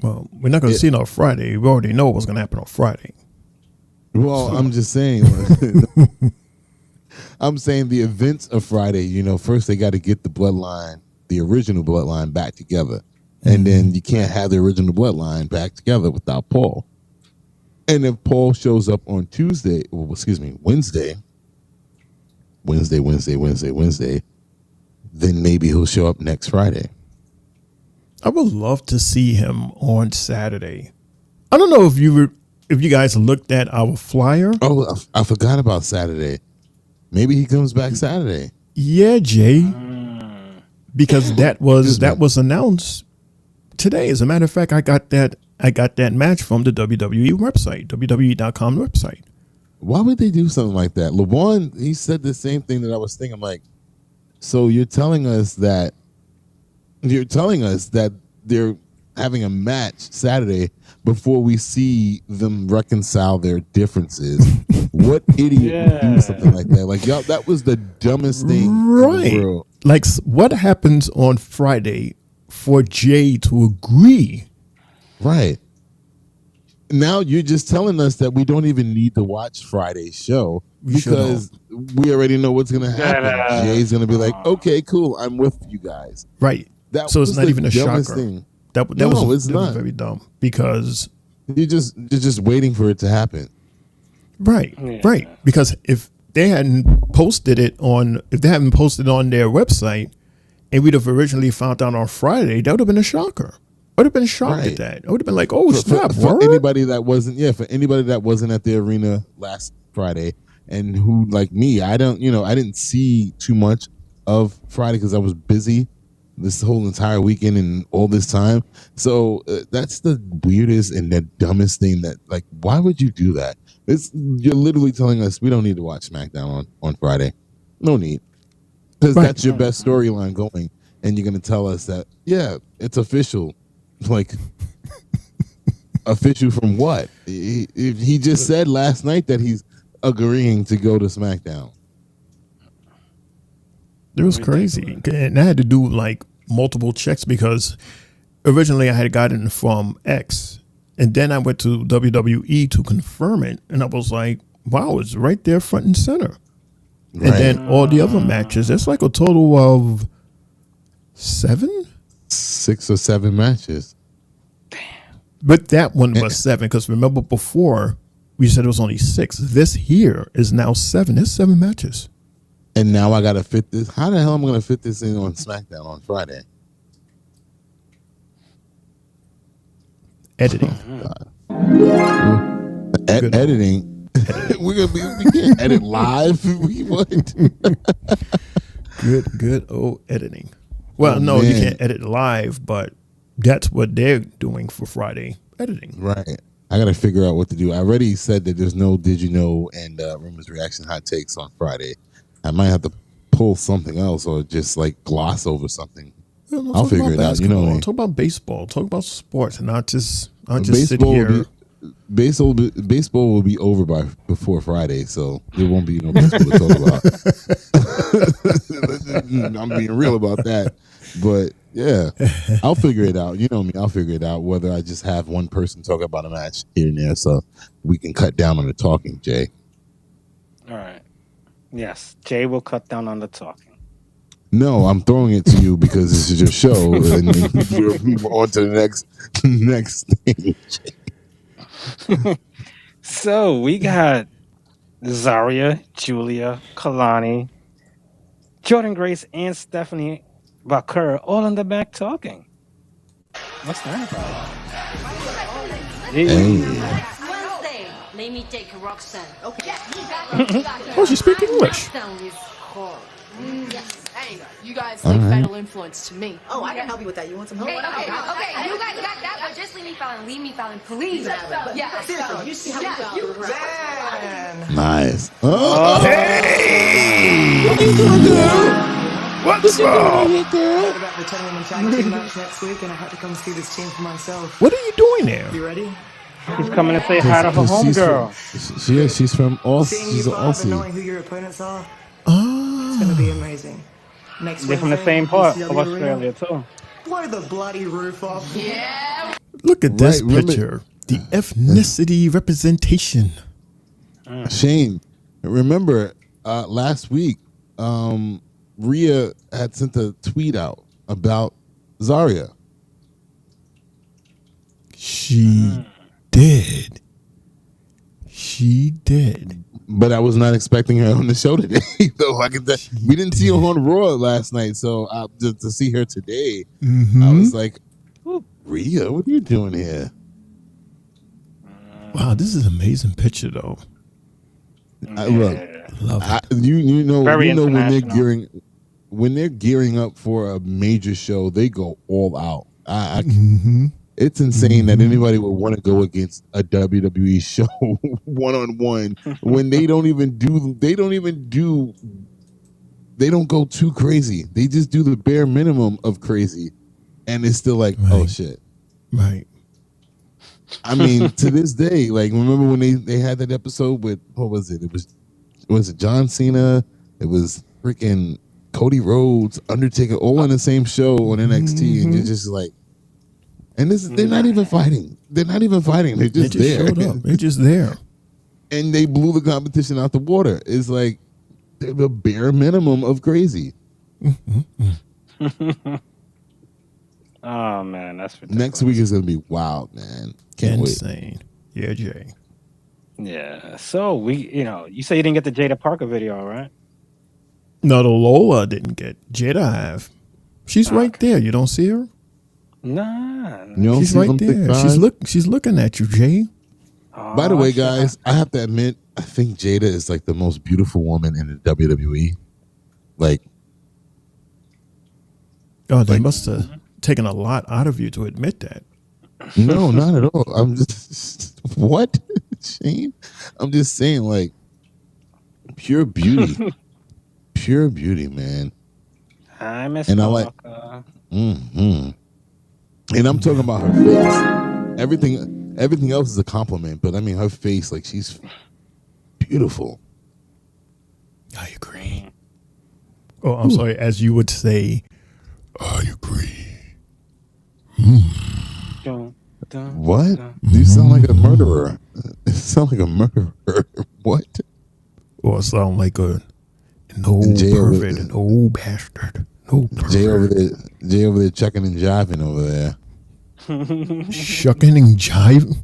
Well, we're not going to see it on Friday. We already know what's going to happen on Friday. Well, I'm just saying. I'm saying the events of Friday, first they got to get the original bloodline back together. And then you can't have the original bloodline back together without Paul. And if Paul shows up on Wednesday, then maybe he'll show up next Friday. I would love to see him on Saturday. I don't know if you guys looked at our flyer. Oh, I forgot about Saturday. Maybe he comes back Saturday. Yeah, Jay. Because that was announced today. As a matter of fact, I got that match from the WWE website, WWE.com website. Why would they do something like that? LeBron, he said the same thing that I was thinking. I'm like, so you're telling us that they're having a match Saturday before we see them reconcile their differences. What idiot would do something like that? Like, y'all, that was the dumbest thing in the world. Like, what happens on Friday for Jay to agree? Right. Now you're just telling us that we don't even need to watch Friday's show because we already know what's going to happen. Jay's going to be like, okay, cool, I'm with you guys. Right. So it's not even a shocker. Thing. That was very dumb because you're just waiting for it to happen. Right. Yeah. Right. Because if they hadn't posted it on their website and we'd have originally found out on Friday, that would have been a shocker. I would have been shocked at that. I would have been like, "Oh, snap!" For anybody that wasn't at the arena last Friday, and who like me, I didn't see too much of Friday because I was busy this whole entire weekend and all this time. So that's the weirdest and the dumbest thing. That, like, why would you do that? You're literally telling us we don't need to watch SmackDown on Friday. No need, because that's your best storyline going, and you're going to tell us that it's official. Like, official from what? He just said last night that he's agreeing to go to SmackDown. It was crazy. And I had to do like multiple checks because originally I had gotten it from X. And then I went to WWE to confirm it. And I was like, wow, it's right there front and center. Right. And then all the other matches, it's like a total of 6 or 7 matches. Damn. But that one was 7 because remember before we said it was only 6. This here is now 7. There's 7 matches. And now I got to fit this. How the hell am I going to fit this in on SmackDown on Friday? Editing. Editing. We can't edit live. What? Good old editing. Well, you can't edit live, but that's what they're doing for Friday, editing. Right. I got to figure out what to do. I already said that there's no Did You Know and Rumors Reaction Hot Takes on Friday. I might have to pull something else or just like gloss over something. I'll figure it out. You know what I mean? Talk about baseball. Talk about sports, and not just sit here. Baseball will be over before Friday, so there won't be no baseball to talk about. I'm being real about that, but yeah, I'll figure it out. You know me, I'll figure it out. Whether I just have one person talk about a match here and there, so we can cut down on the talking. Jay. All right. Yes, Jay will cut down on the talking. No, I'm throwing it to you because this is your show, and we'll move on to the next stage. So we got Zarya, Julia, Kalani, Jordan Grace, and Stephanie Bakur all in the back talking. What's that about? Hey. Wednesday, let me take Roxanne. Okay. Oh, she speaks English. Yes. Hey, you guys All like right. Fatal Influence to me. Oh, I can help you with that. You want some help? Okay, I got it. okay, you guys got that, but just leave me falling, please. Yeah, Seriously, you see how we got Nice. Oh, Hey! What are you doing, girl? What's wrong? heard about the 10-woman tag team match next week, and I had to come see this team for myself. What are you doing there? You ready? She's coming to say hi to her homegirl. She's from Aussie. Seeing you She's an five and knowing Aussie. who your opponents are, Ah. it's going to be amazing. Next They're from the Wednesday, same part ECW of Arena. Australia, too. Blow the bloody roof off. Yeah. Look at this Right, remember- picture. The ethnicity representation. Shane, remember last week, Rhea had sent a tweet out about Zarya. She did. She did. But I was not expecting her on the show today. Though we didn't see her on Raw last night, so just to see her today, I was like, Rhea, what are you doing here? Wow, this is an amazing picture, though. Look, Love it. you know Very when they're gearing up for a major show, they go all out. It's insane that anybody would want to go against a WWE show one-on-one when they don't go too crazy. They just do the bare minimum of crazy, and it's still like, oh shit. Right. I mean, to this day, like, remember when they had that episode with, what was it? Was it John Cena? It was freaking Cody Rhodes, Undertaker, all on the same show on NXT, and you're just like, and they're not even fighting. They're not even fighting. They're just there. Showed up. They're just there. And they blew the competition out the water. It's like they're the bare minimum of crazy. Oh, man, that's ridiculous. Next week is going to be wild, man. Can't Insane. Yeah, Jay. Yeah. So, you say you didn't get the Jada Parker video, right? No, the Lola didn't get. Jada have. She's right there. You don't see her? Nah. She's right there. She's looking at you, Jay. By the way, guys, I have to admit, I think Jada is like the most beautiful woman in the WWE. Like, oh, they must have taken a lot out of you to admit that. no, not at all. I'm just what, Shane? I'm just saying, like, pure beauty, pure beauty, man. Hi, Miss And I like, and I'm talking about her face. Everything else is a compliment, but I mean her face, like, she's beautiful. I agree. Oh, I'm sorry. As you would say, I agree. What? You sound like a murderer. You sound like a murderer. What? Or sound like an old pervert, an old bastard. No Jay over there chucking and jiving over there. Shucking and jiving?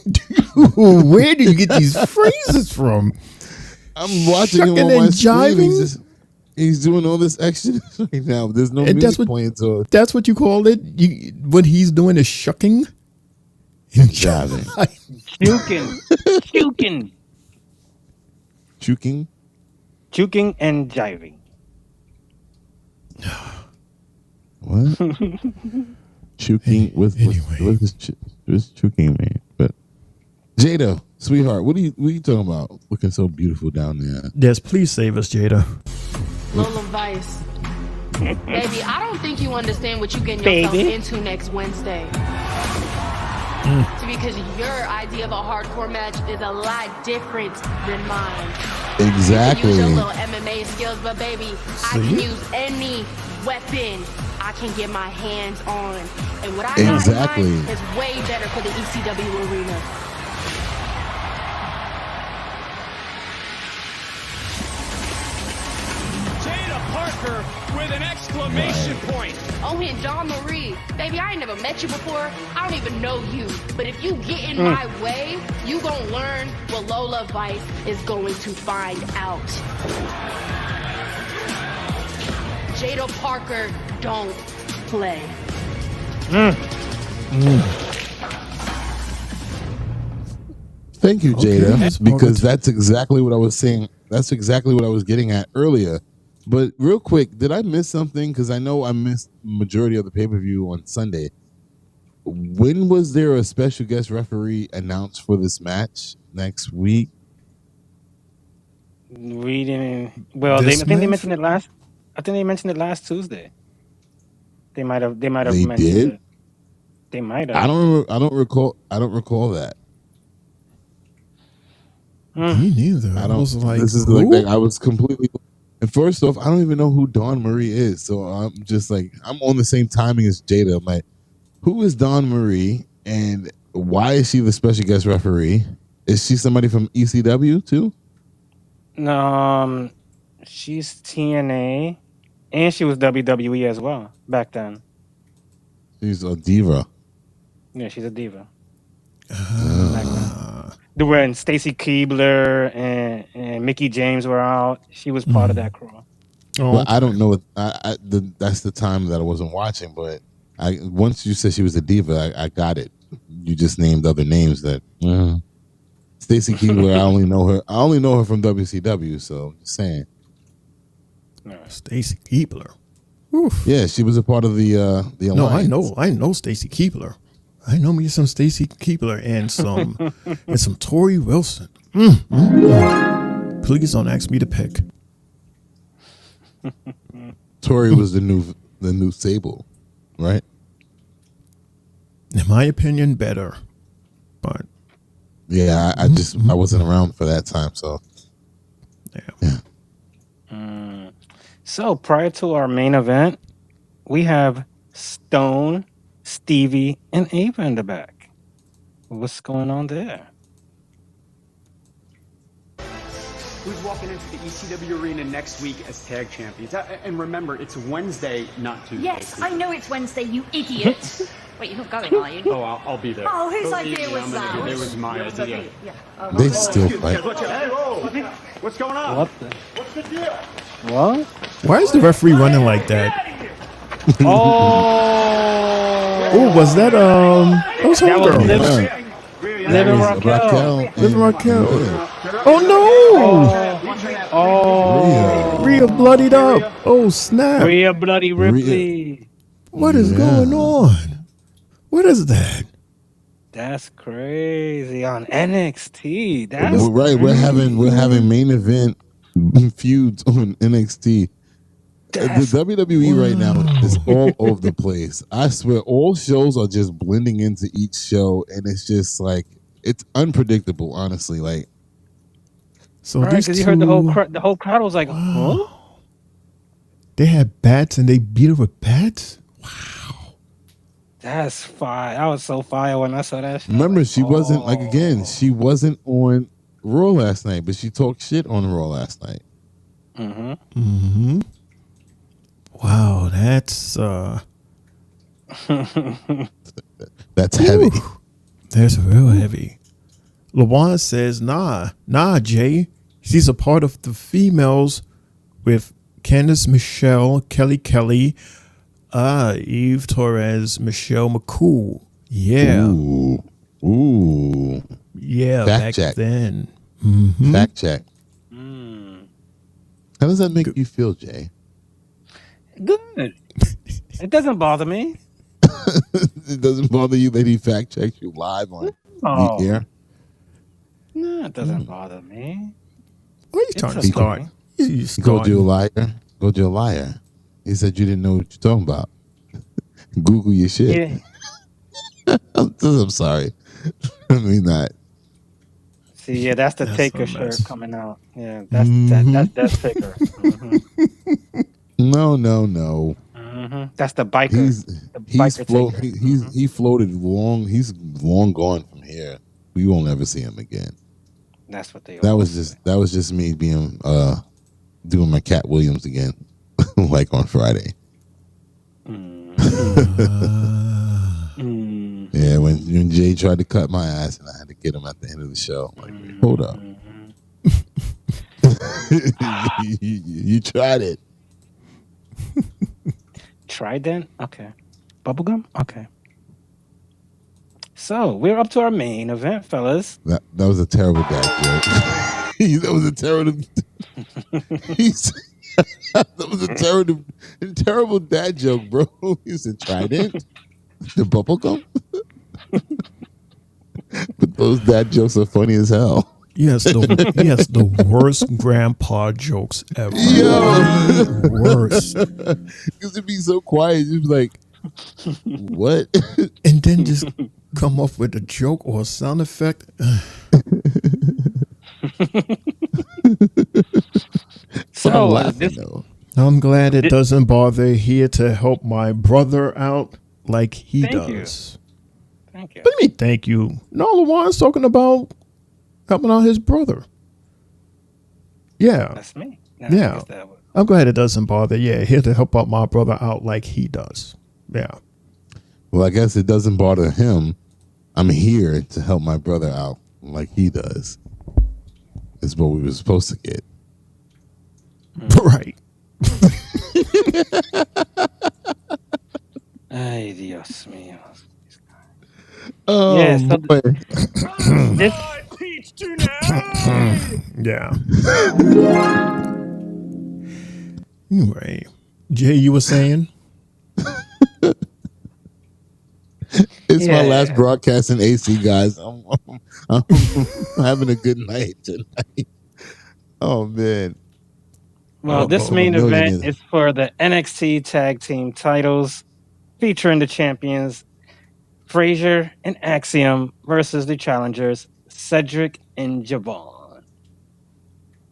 Dude, where do you get these phrases from? I'm watching him on my screen. He's doing all this action right now. There's no music playing to it. That's what you call it? What he's doing is shucking? Jiving. Chuking and jiving. What? Chuking with chuking, man. But Jada, sweetheart, what are you talking about? Looking so beautiful down there. Yes, please save us, Jada. Lola Vice. Baby, I don't think you understand what you're getting yourself into next Wednesday. Because your idea of a hardcore match is a lot different than mine. Exactly. You can use your little MMA skills, but baby, I can use any weapon I can get my hands on. And what I got in mind is way better for the ECW arena. Jada Parker Parker with an exclamation point. Oh, and Dawn Marie. Baby, I ain't never met you before. I don't even know you. But if you get in my way, you gonna learn what Lola Vice is going to find out. Jada Parker, don't play. Thank you, Jada, because that's exactly what I was saying. That's exactly what I was getting at earlier. But real quick, did I miss something? Because I know I missed majority of the pay-per-view on Sunday. When was there a special guest referee announced for this match next week? We didn't. Well, I think they mentioned it last. I think they mentioned it last Tuesday. They might have. They might have mentioned did? it. They might have. I don't recall that. Me neither. I don't. was like, this is who? like I was completely. And first off, I don't even know who Dawn Marie is. So I'm just like, I'm on the same timing as Jada. I'm like, who is Dawn Marie and why is she the special guest referee? Is she somebody from ECW too? No, she's TNA, and she was WWE as well back then. She's a diva. Yeah, she's a diva. Back then. When Stacy Keibler and Mickey James were out, she was part of that crew. Well, I don't know. That's the time that I wasn't watching. But once you said she was a diva, I got it. You just named other names that. Stacy Keibler, I only know her from WCW. So just saying. Stacy Keibler. Yeah, she was a part of the Alliance. No, I know Stacy Keibler. I know me some Stacy Keibler and some Tori Wilson. Please don't ask me to pick. Tori was the new Sable, right? In my opinion, better. But yeah, I wasn't around for that time, so yeah. So prior to our main event, we have Stone, Stevie, and Ava in the back. What's going on there? Who's walking into the ECW arena next week as tag champions? And remember, it's Wednesday, not Tuesday. Yes, I know it's Wednesday, you idiot. Wait, you're not going, are you? Oh, I'll be there. Oh, whose idea was that? It was my idea. Yeah. They still fight. Hey, whoa! What's going on? What's the deal? What? Why is the referee running like that? Oh, was that that was homegirl? Liv Raquel. Oh no! Oh, Rhea bloodied up. Oh snap! Rhea Bloody Ripley. What is going on? What is that? That's crazy on NXT. That's right. crazy. We're having main event feuds on NXT. The WWE right now is all over the place. I swear, all shows are just blending into each show, and it's just like it's unpredictable. Honestly, like so. Right, because you heard the whole crowd was like, "Huh?" They had bats and they beat her with bats. Wow, that's fire! I was so fire when I saw that. Remember, she wasn't she wasn't on Raw last night, but she talked shit on Raw last night. Wow, that's that's heavy. That's real heavy. LaJuan says, nah, Jay. She's a part of the females with Candice Michelle, Kelly, Eve Torres, Michelle McCool. Yeah. Ooh. Yeah, Fact back check. then. Fact check. How does that make you feel, Jay? Good. It doesn't bother me. It doesn't bother you that he fact checked you live on the air? No, it doesn't bother me. What are you trying to start? He called you a liar. Called you a liar. He said you didn't know what you're talking about. Google your shit. Yeah. I'm sorry. I mean that. See, yeah, that's the That's Taker a shirt mess. coming out. Yeah, that's Taker. No. That's the biker. He floated long. He's long gone from here. We won't ever see him again. That's what they. That was just me being doing my Cat Williams again like on Friday. Yeah, when Jay tried to cut my ass and I had to get him at the end of the show. I'm like, wait, hold up. You tried it. Trident? Okay. Bubblegum? Okay. So we're up to our main event, fellas. That was a terrible dad joke. That was a terrible. That was a terrible dad joke, bro. He said Trident, the bubblegum. But those dad jokes are funny as hell. Yes, the worst grandpa jokes ever. Yo. Worst. Because it'd be so quiet. You'd be like, what? And then just come up with a joke or a sound effect. So I'm glad it doesn't bother here to help my brother out like he does. Thank you. What do you mean, thank you? No, LaJuan's talking about helping out his brother. Yeah. That's me. Yeah. I'm glad it doesn't bother. Yeah, here to help out my brother out like he does. Yeah. Well, I guess it doesn't bother him. I'm here to help my brother out like he does. Is what we were supposed to get. Right. Ay, Dios mío. Oh, yeah, so boy. this Yeah. Anyway, Jay, you were saying? It's my last broadcast in AC, guys. I'm having a good night tonight. Oh, man. Well, this main event is for the NXT Tag Team titles, featuring the champions Frazier and Axiom versus the challengers Cedric and Javon.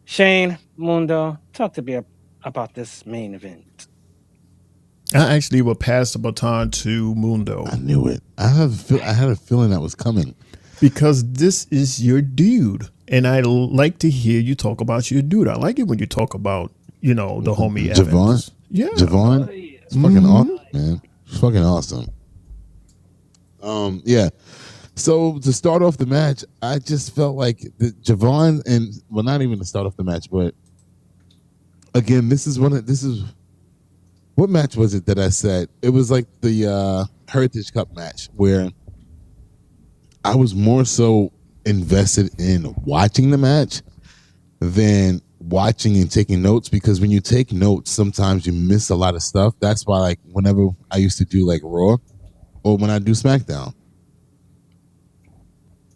Shane, Mundo, talk to me about this main event. I actually will pass the baton to Mundo. I knew it. I had a feeling that was coming. Because this is your dude. And I like to hear you talk about your dude. I like it when you talk about, the homie Javon. Evans. Yeah. Javon. It's fucking awesome, man. It's fucking awesome. Yeah. So to start off the match, I just felt like Javon not even to start off the match, but again, what match was it that I said? It was like the Heritage Cup match where I was more so invested in watching the match than watching and taking notes, because when you take notes, sometimes you miss a lot of stuff. That's why, like, whenever I used to do like Raw or when I do SmackDown,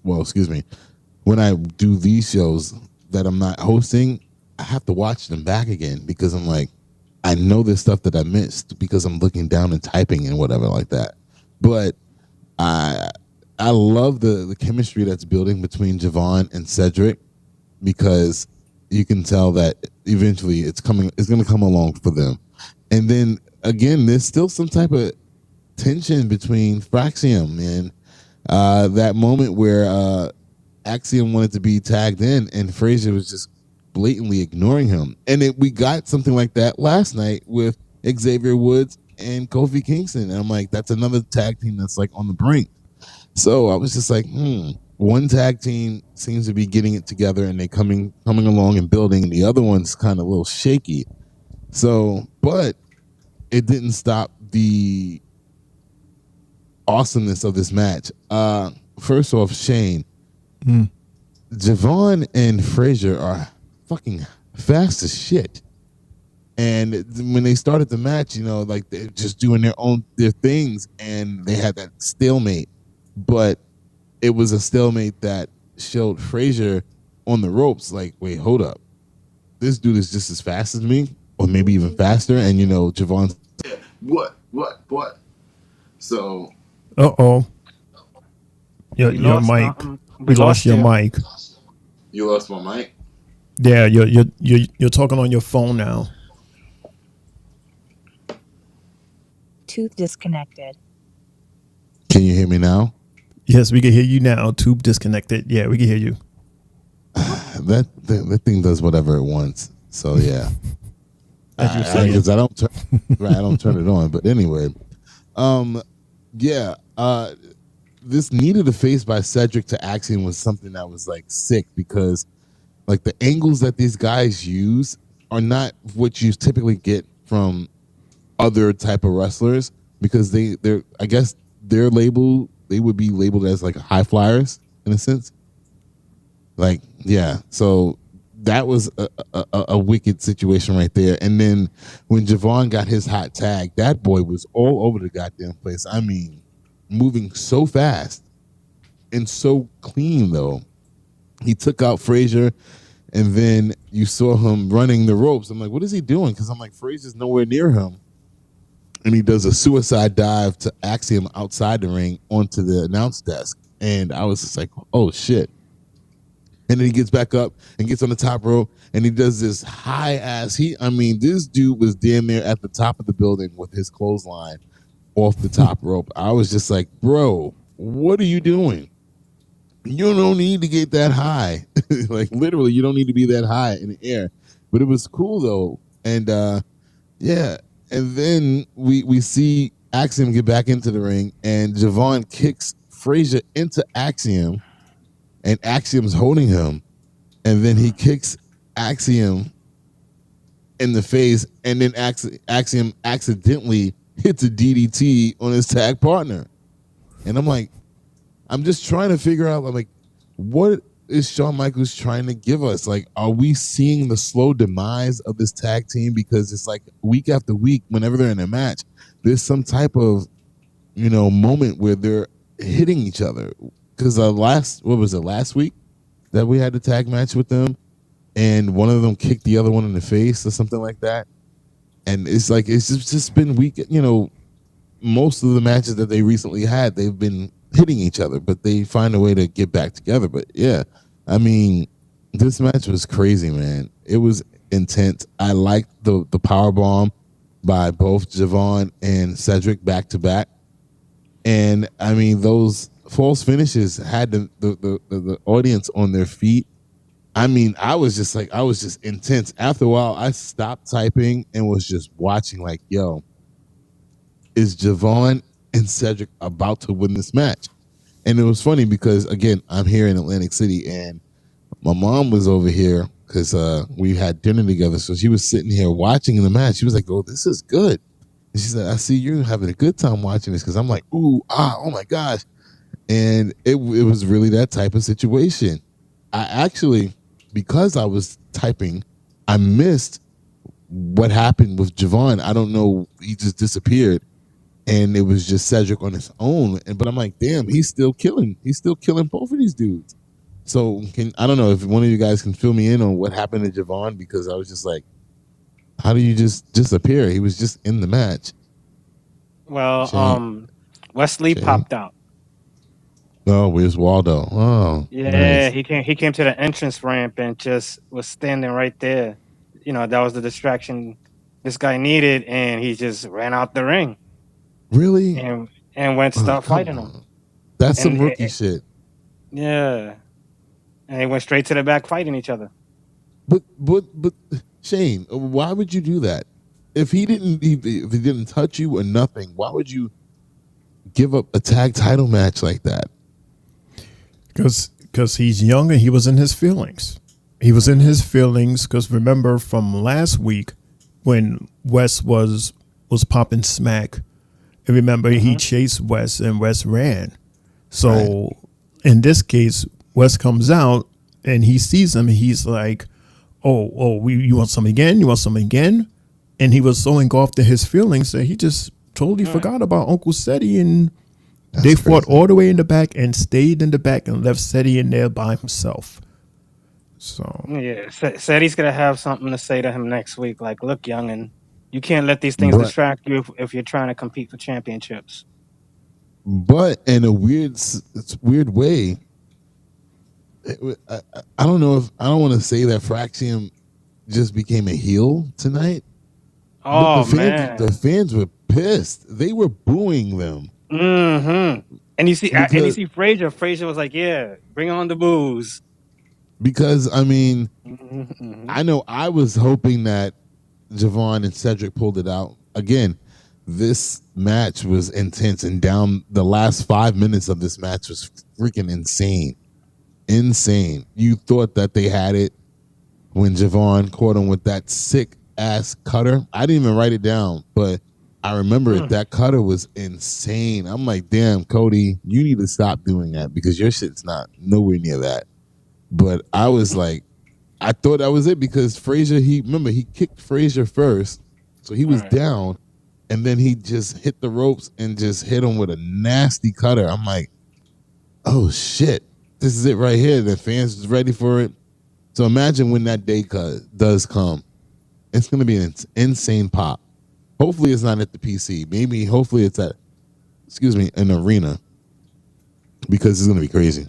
when I do these shows that I'm not hosting, I have to watch them back again because I'm like, I know there's stuff that I missed because I'm looking down and typing and whatever like that. But I love the chemistry that's building between Javon and Cedric, because you can tell that eventually it's going to come along for them. And then again, there's still some type of tension between Fraxium and that moment where Axiom wanted to be tagged in and Frazier was just blatantly ignoring him. And we got something like that last night with Xavier Woods and Kofi Kingston. And I'm like, that's another tag team that's like on the brink. So I was just like, one tag team seems to be getting it together and they coming along and building, and the other one's kind of a little shaky. So, but it didn't stop the awesomeness of this match. First off, Shane, Javon and Frazier are fucking fast as shit. And when they started the match, like they're just doing their things, and they had that stalemate. But it was a stalemate that showed Frazier on the ropes. Like, wait, hold up, this dude is just as fast as me, or maybe even faster. And Javon's what? So, your mic. We lost your mic. You lost my mic. Yeah, you're talking on your phone now. Tooth disconnected. Can you hear me now? Yes, we can hear you now. Tube disconnected. Yeah, we can hear you. That thing does whatever it wants. So yeah. Because I don't turn it on. But anyway, this needed a face by Cedric to Axiom was something that was like sick because like the angles that these guys use are not what you typically get from other type of wrestlers because they're I guess they would be labeled as like high flyers in a sense. Like, yeah. So that was a wicked situation right there. And then when Javon got his hot tag, that boy was all over the goddamn place. I mean, moving so fast and so clean though. He took out Frazier and then you saw him running the ropes. I'm like, what is he doing? Because I'm like, Frazier's nowhere near him. And he does a suicide dive to Axiom outside the ring onto the announce desk. And I was just like, oh shit. And then he gets back up and gets on the top rope and he does this high ass. This dude was damn near at the top of the building with his clothesline off the top rope. I was just like, bro, what are you doing? You don't need to get that high. Like literally, you don't need to be that high in the air. But it was cool though. And yeah. And then we see Axiom get back into the ring and Javon kicks Frazier into Axiom. And Axiom's holding him, and then he kicks Axiom in the face, and then Axiom accidentally hits a DDT on his tag partner. And I'm like, I'm just trying to figure out, like, what is Shawn Michaels trying to give us? Like, are we seeing the slow demise of this tag team? Because it's like week after week, whenever they're in a match, there's some type of, moment where they're hitting each other. Because last week that we had the tag match with them and one of them kicked the other one in the face or something like that. And it's like, it's just been weak. Most of the matches that they recently had, they've been hitting each other, but they find a way to get back together. But yeah, this match was crazy, man. It was intense. I liked the power bomb by both Javon and Cedric back to back. And those false finishes had the audience on their feet. I was just intense. After a while, I stopped typing and was just watching like, yo, is Javon and Cedric about to win this match? And it was funny because, again, I'm here in Atlantic City and my mom was over here because we had dinner together. So she was sitting here watching the match. She was like, oh, this is good. And she said, I see you're having a good time watching this because I'm like, oh my gosh. And it was really that type of situation. I actually, because I was typing, I missed what happened with Javon. I don't know. He just disappeared. And it was just Cedric on his own. But I'm like, damn, he's still killing. He's still killing both of these dudes. So I don't know if one of you guys can fill me in on what happened to Javon, because I was just like, how do you just disappear? He was just in the match. Well, Wesley popped out. Oh, where's Waldo? Oh, yeah, nice. he came to the entrance ramp and just was standing right there. That was the distraction this guy needed, and he just ran out the ring. Really? And went to start fighting him. That's some rookie shit. Yeah, and they went straight to the back fighting each other. But Shane, why would you do that? If he didn't touch you or nothing, why would you give up a tag title match like that? Because he's young and he was in his feelings. He was in his feelings because remember from last week when Wes was popping smack, and remember he chased Wes and Wes ran. So in this case, Wes comes out and he sees him and he's like, you want some again? You want some again? And he was so engulfed in his feelings that he just totally forgot about Uncle Seti, and they fought all the way in the back and stayed in the back and left Seti in there by himself. So yeah, Seti's gonna have something to say to him next week. Like, look, youngin, you can't let these things distract you if you're trying to compete for championships. But in a weird way, I don't know if I don't want to say that Fraxium just became a heel tonight. Oh, man. The fans were pissed. They were booing them. Mm-hmm. And you see Frazier. Frazier was like, yeah, bring on the booze. Because, I know I was hoping that Javon and Cedric pulled it out. Again, this match was intense, and down the last 5 minutes of this match was freaking insane. Insane. You thought that they had it when Javon caught him with that sick ass cutter. I didn't even write it down, but I remember it. That cutter was insane. I'm like, damn, Cody, you need to stop doing that because your shit's not nowhere near that. But I was like, I thought that was it because Frazier, he kicked Frazier first, so he was down, and then he just hit the ropes and just hit him with a nasty cutter. I'm like, oh shit, this is it right here. The fans is ready for it. So imagine when that day does come, it's going to be an insane pop. Hopefully it's not at the PC. Hopefully it's at, an arena, because it's going to be crazy.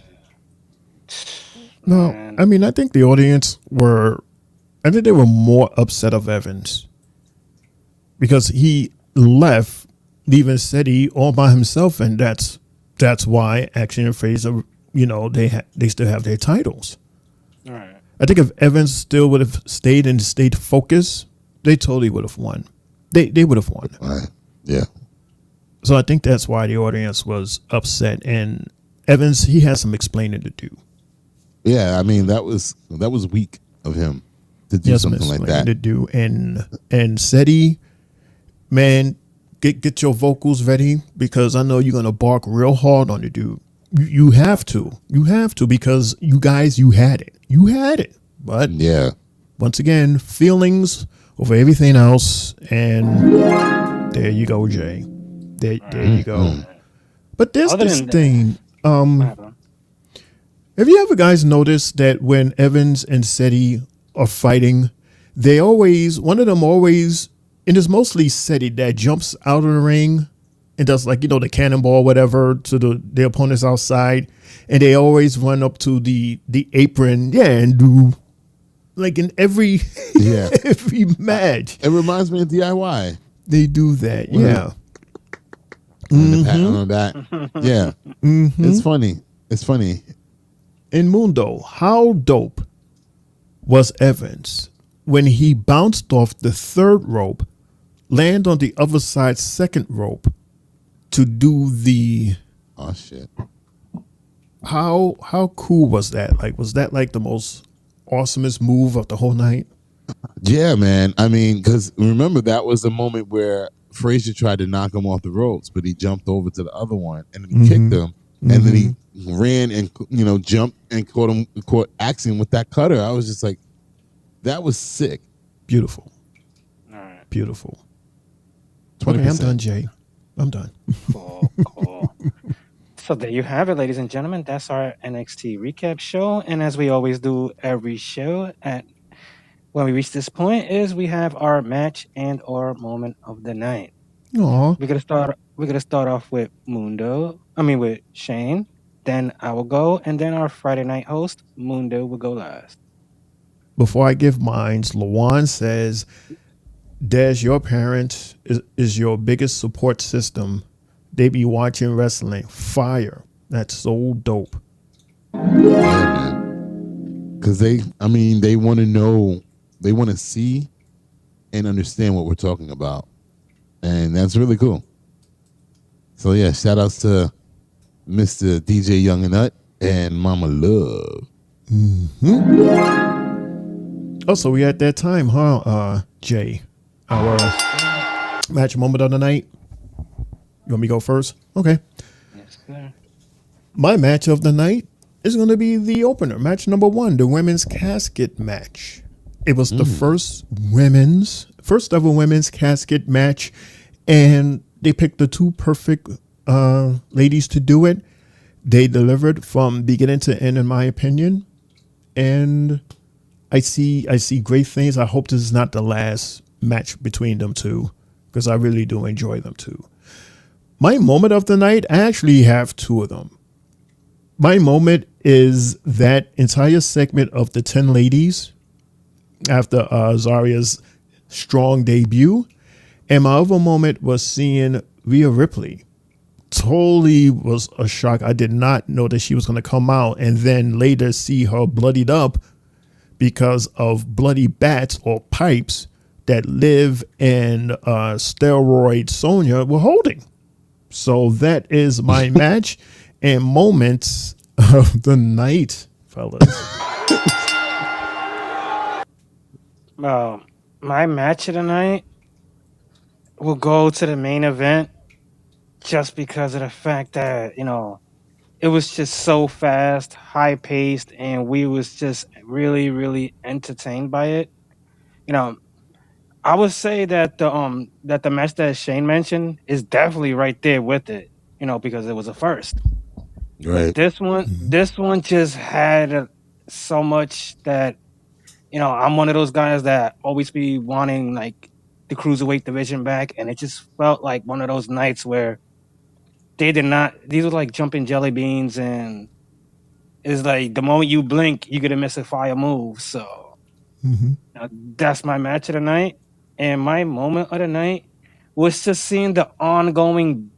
No, I mean, I think the audience I think they were more upset of Evans because he left, leaving Cedi all by himself, and that's why Action and Fraser, they still have their titles. All right. I think if Evans still would have stayed and stayed focused, they totally would have won. They would have won. Yeah. So I think that's why the audience was upset, and Evans, he has some explaining to do. Yeah, I mean that was weak of him to do something like that. To do, and Cedi, man, get your vocals ready because I know you're gonna bark real hard on the dude. You have to, because you guys, you had it, but yeah, once again, feelings over everything else, and there you go, Jay. There you go. But there's this thing. Have you ever guys noticed that when Evans and Cedi are fighting, one of them always, and it's mostly Cedi that jumps out of the ring and does the cannonball, whatever, to the opponents outside, and they always run up to the apron, and do in every every match. It reminds me of DIY. They do that, yeah. The pat on the back, yeah. It's funny. It's funny. In Mundo, how dope was Evans when he bounced off the third rope, land on the other side's second rope to do the... Oh, shit. How cool was that? Was that the most awesomest move of the whole night? Yeah, man. I mean, because remember, that was the moment where Frazier tried to knock him off the ropes, but he jumped over to the other one and he kicked him. And then he ran and jumped and caught Axiom with that cutter. I was just like, that was sick. Beautiful. All right. Beautiful. 20%. Okay, I'm done, Jay. I'm done. Cool. So there you have it, ladies and gentlemen. That's our NXT recap show. And as we always do every show when we reach this point is we have our match and or moment of the night. Aww. We're gonna start off with with Shane. Then I will go, and then our Friday night host, Mundo, will go last. Before I give mine, Lawan says, Des, your parents is your biggest support system. They be watching wrestling. Fire. That's so dope. Yeah, man. Because they want to know, they want to see and understand what we're talking about. And that's really cool. So, yeah, shout outs to Mr. DJ Young and Nut and Mama Love. Also, we at that time, Jay? Our match moment of the night. You want me to go first? Okay. Yes, sir. My match of the night is going to be the opener, match number 1, the women's casket match. It was the first ever women's casket match, and they picked the 2 perfect ladies to do it. They delivered from beginning to end, in my opinion, and I see great things. I hope this is not the last match between them two, because I really do enjoy them too. My moment of the night, I actually have 2 of them. My moment is that entire segment of the 10 ladies after Zaria's strong debut. And my other moment was seeing Rhea Ripley. Totally was a shock. I did not know that she was going to come out, and then later see her bloodied up because of bloody bats or pipes that Liv and Steroid Sonya were holding. So that is my match and moments of the night, fellas. Well, my match of the night will go to the main event just because of the fact that, it was just so fast, high paced, and we was just really, really entertained by it. I would say that the match that Shane mentioned is definitely right there with it, because it was a first. Right. But this one just had so much that, I'm one of those guys that always be wanting like the cruiserweight division back, and it just felt like one of those nights where they did not. These were like jumping jelly beans, and it's like the moment you blink, you're gonna miss a fire move. So that's my match of the night, and my moment of the night was just seeing the ongoing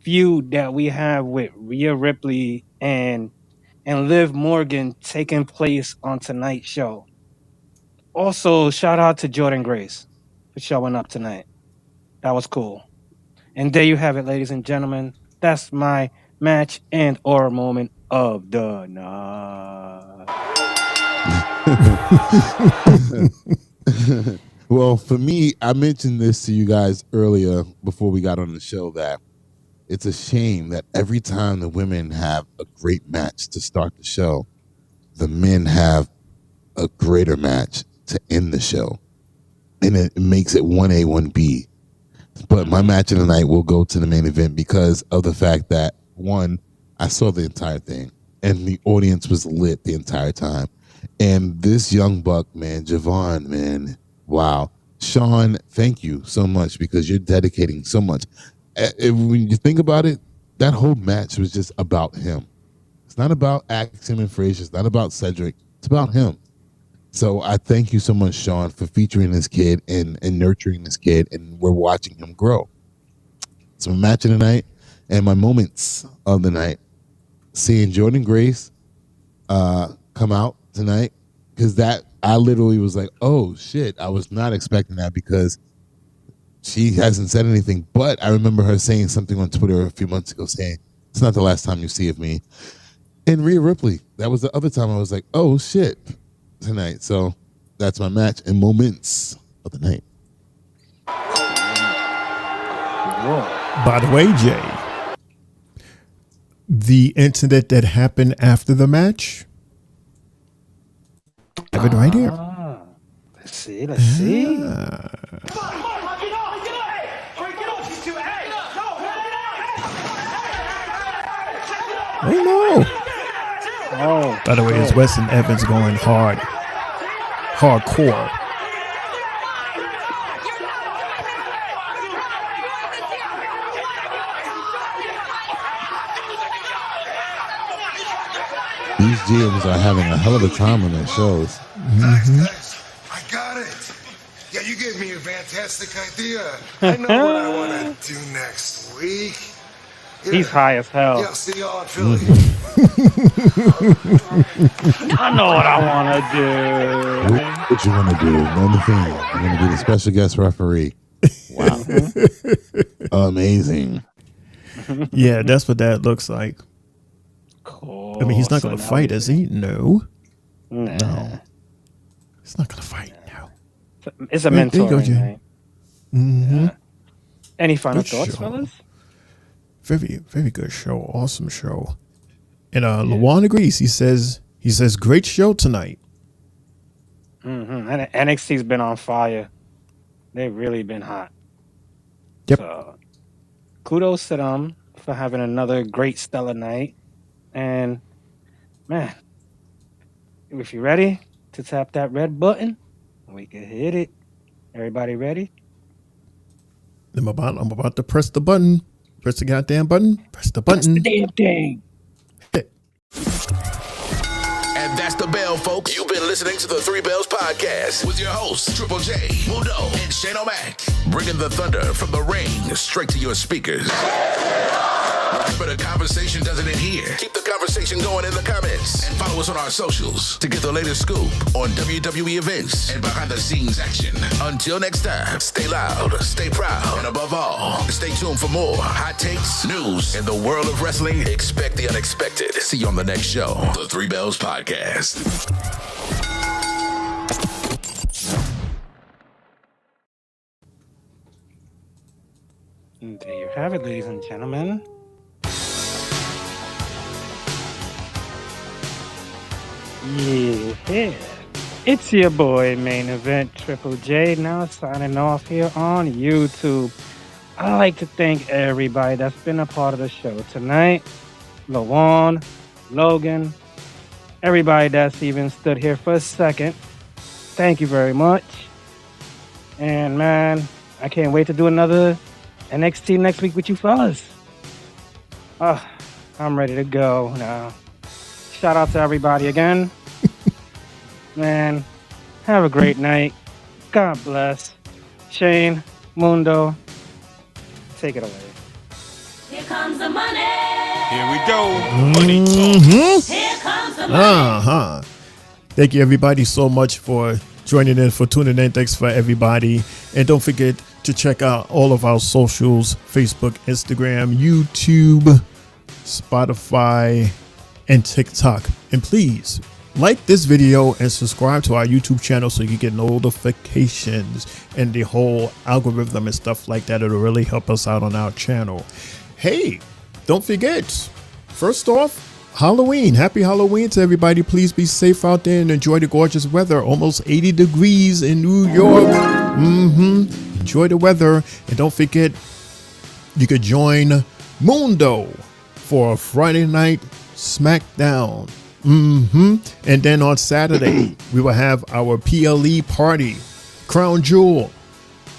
feud that we have with Rhea Ripley and Liv Morgan taking place on tonight's show. Also, shout out to Jordan Grace for showing up tonight. That was cool. And there you have it, ladies and gentlemen. That's my match and or moment of the night. Well, for me, I mentioned this to you guys earlier before we got on the show that it's a shame that every time the women have a great match to start the show, the men have a greater match to end the show. And it makes it 1A, 1B. But my match of the night will go to the main event because of the fact that, one, I saw the entire thing and the audience was lit the entire time. And this young buck, man, Javon, man, wow. Sean, thank you so much because you're dedicating so much. When you think about it, that whole match was just about him. It's not about Axiom and Frazier. It's not about Cedric. It's about him. So I thank you so much, Sean, for featuring this kid and nurturing this kid, and we're watching him grow. So my match of the night and my moments of the night, seeing Jordan Grace come out tonight, because that I literally was like, oh, shit, I was not expecting that because she hasn't said anything, but I remember her saying something on Twitter a few months ago saying, it's not the last time you see of me. And Rhea Ripley, that was the other time I was like, oh, shit, tonight. So that's my match and moments of the night. By the way, Jay, the incident that happened after the match, I have it right here. Let's see. I know. Oh. By the way, it's Weston Evans going hardcore. These GMs are having a hell of a time on their shows. Guys, I got it. Yeah, you gave me a fantastic idea. I know what I want to do next week. Yeah. He's high as hell. Yeah, I'll see y'all in Philly. I know what I want to do. What you want to do? Another thing. You're going to be the special guest referee. Wow. Amazing. Yeah, that's what that looks like. Cool. I mean, he's not going to fight, is he? No. No. He's not going to fight. No. It's a mentoring night. Mm-hmm. Yeah. Any final Good thoughts, show. fellas? Very, very good show. Awesome show. And Lawan agrees. He says, great show tonight. Mm-hmm. And NXT's been on fire. They've really been hot. Yep. So, kudos to them for having another great stellar night. And, man, if you're ready to tap that red button, we can hit it. Everybody ready? I'm about to press the button. Press the goddamn button. Press the button. Press the damn thing. And that's the bell, folks. You've been listening to the Three Bells Podcast with your hosts, Triple J, Mudo, and Shane O'Mac, bringing the thunder from the ring straight to your speakers. Remember, the conversation doesn't end here. Keep the conversation going in the comments. And follow us on our socials to get the latest scoop on WWE events and behind-the-scenes action. Until next time, stay loud, stay proud, and above all, stay tuned for more hot takes, news, in the world of wrestling. Expect the unexpected. See you on the next show, the Three Bells Podcast. And there you have it, ladies and gentlemen. Yeah, it's your boy, Main Event Triple J, now signing off here on YouTube. I'd like to thank everybody that's been a part of the show tonight. Lawan, Logan, everybody that's even stood here for a second. Thank you very much. And man, I can't wait to do another NXT next week with you fellas. I'm ready to go now. Shout out to everybody again. Man, have a great night. God bless. Shane, Mundo, take it away. Here comes the money. Here we go. Money talk. Here comes the money. Thank you, everybody, so much for joining in, for tuning in. Thanks for everybody. And don't forget to check out all of our socials: Facebook, Instagram, YouTube, Spotify, and TikTok. And please like this video and subscribe to our YouTube channel so you get notifications and the whole algorithm and stuff like that. It'll really help us out on our channel. Hey, don't forget, first off, Halloween. Happy Halloween to everybody. Please be safe out there and enjoy the gorgeous weather. Almost 80 degrees in New York. Enjoy the weather. And don't forget, you could join Mundo for a Friday night SmackDown. And then on Saturday, we will have our PLE party, Crown Jewel.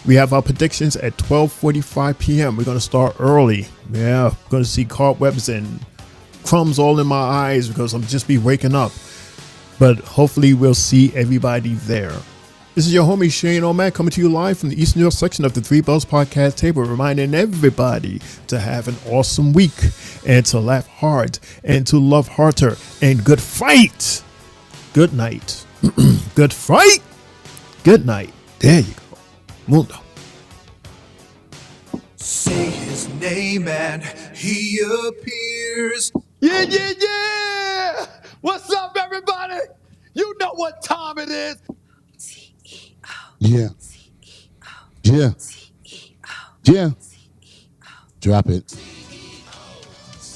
We have our predictions at 12:45 p.m. We're going to start early. Yeah, we're going to see cobwebs and crumbs all in my eyes because I'm just be waking up. But hopefully we'll see everybody there. This is your homie Shane O'Mac coming to you live from the East New York section of the Three Bells Podcast table, reminding everybody to have an awesome week and to laugh hard and to love harder and good fight. Good night. Good fight. Good night. There you go. Mundo. Say his name and he appears. Yeah. What's up, everybody? You know what time it is. Yeah. Drop it.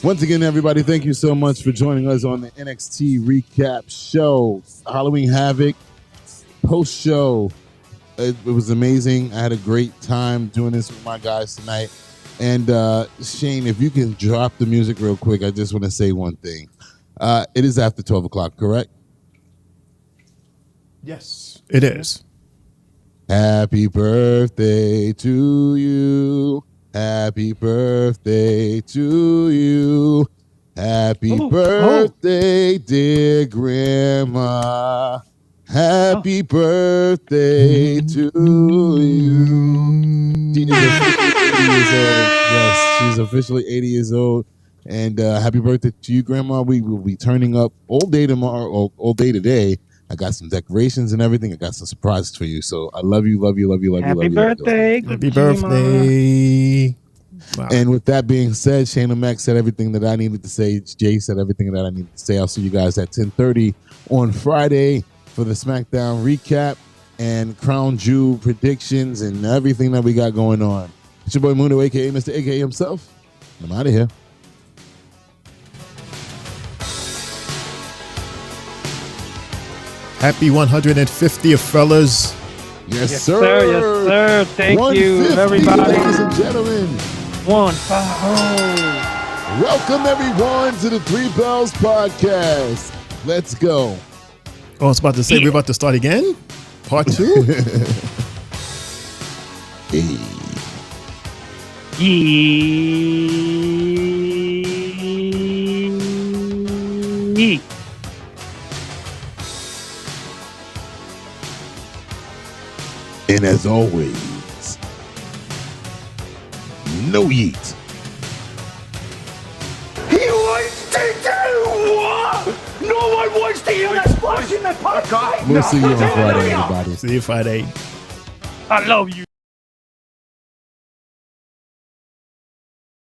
Once again, everybody, thank you so much for joining us on the NXT Recap Show. Halloween Havoc post-show. It was amazing. I had a great time doing this with my guys tonight. And Shane, if you can drop the music real quick, I just want to say one thing. It is after 12 o'clock, correct? Yes, it is. Happy birthday to you. Happy birthday to you. Happy birthday, dear Grandma. Happy birthday to you. Yes, she's officially 80 years old. And happy birthday to you, Grandma. We will be turning up all day tomorrow, all day today. I got some decorations and everything. I got some surprises for you. So I love you. Happy birthday. Happy birthday. Wow. And with that being said, Shane O'Mac said everything that I needed to say. Jay said everything that I needed to say. I'll see you guys at 10:30 on Friday for the SmackDown recap and Crown Jewel predictions and everything that we got going on. It's your boy Mundo, a.k.a. Mr. A.K.A. himself. I'm out of here. Happy 150th, fellas. Yes, sir. Yes, sir. Thank you, everybody. Ladies and gentlemen. 150. Welcome, everyone, to the Three Bells Podcast. Let's go. Oh, I was about to say, we're about to start again? Part 2? Hey. And as always, no yeet. see you next Friday. We'll see you on Friday, everybody. See you Friday. I love you.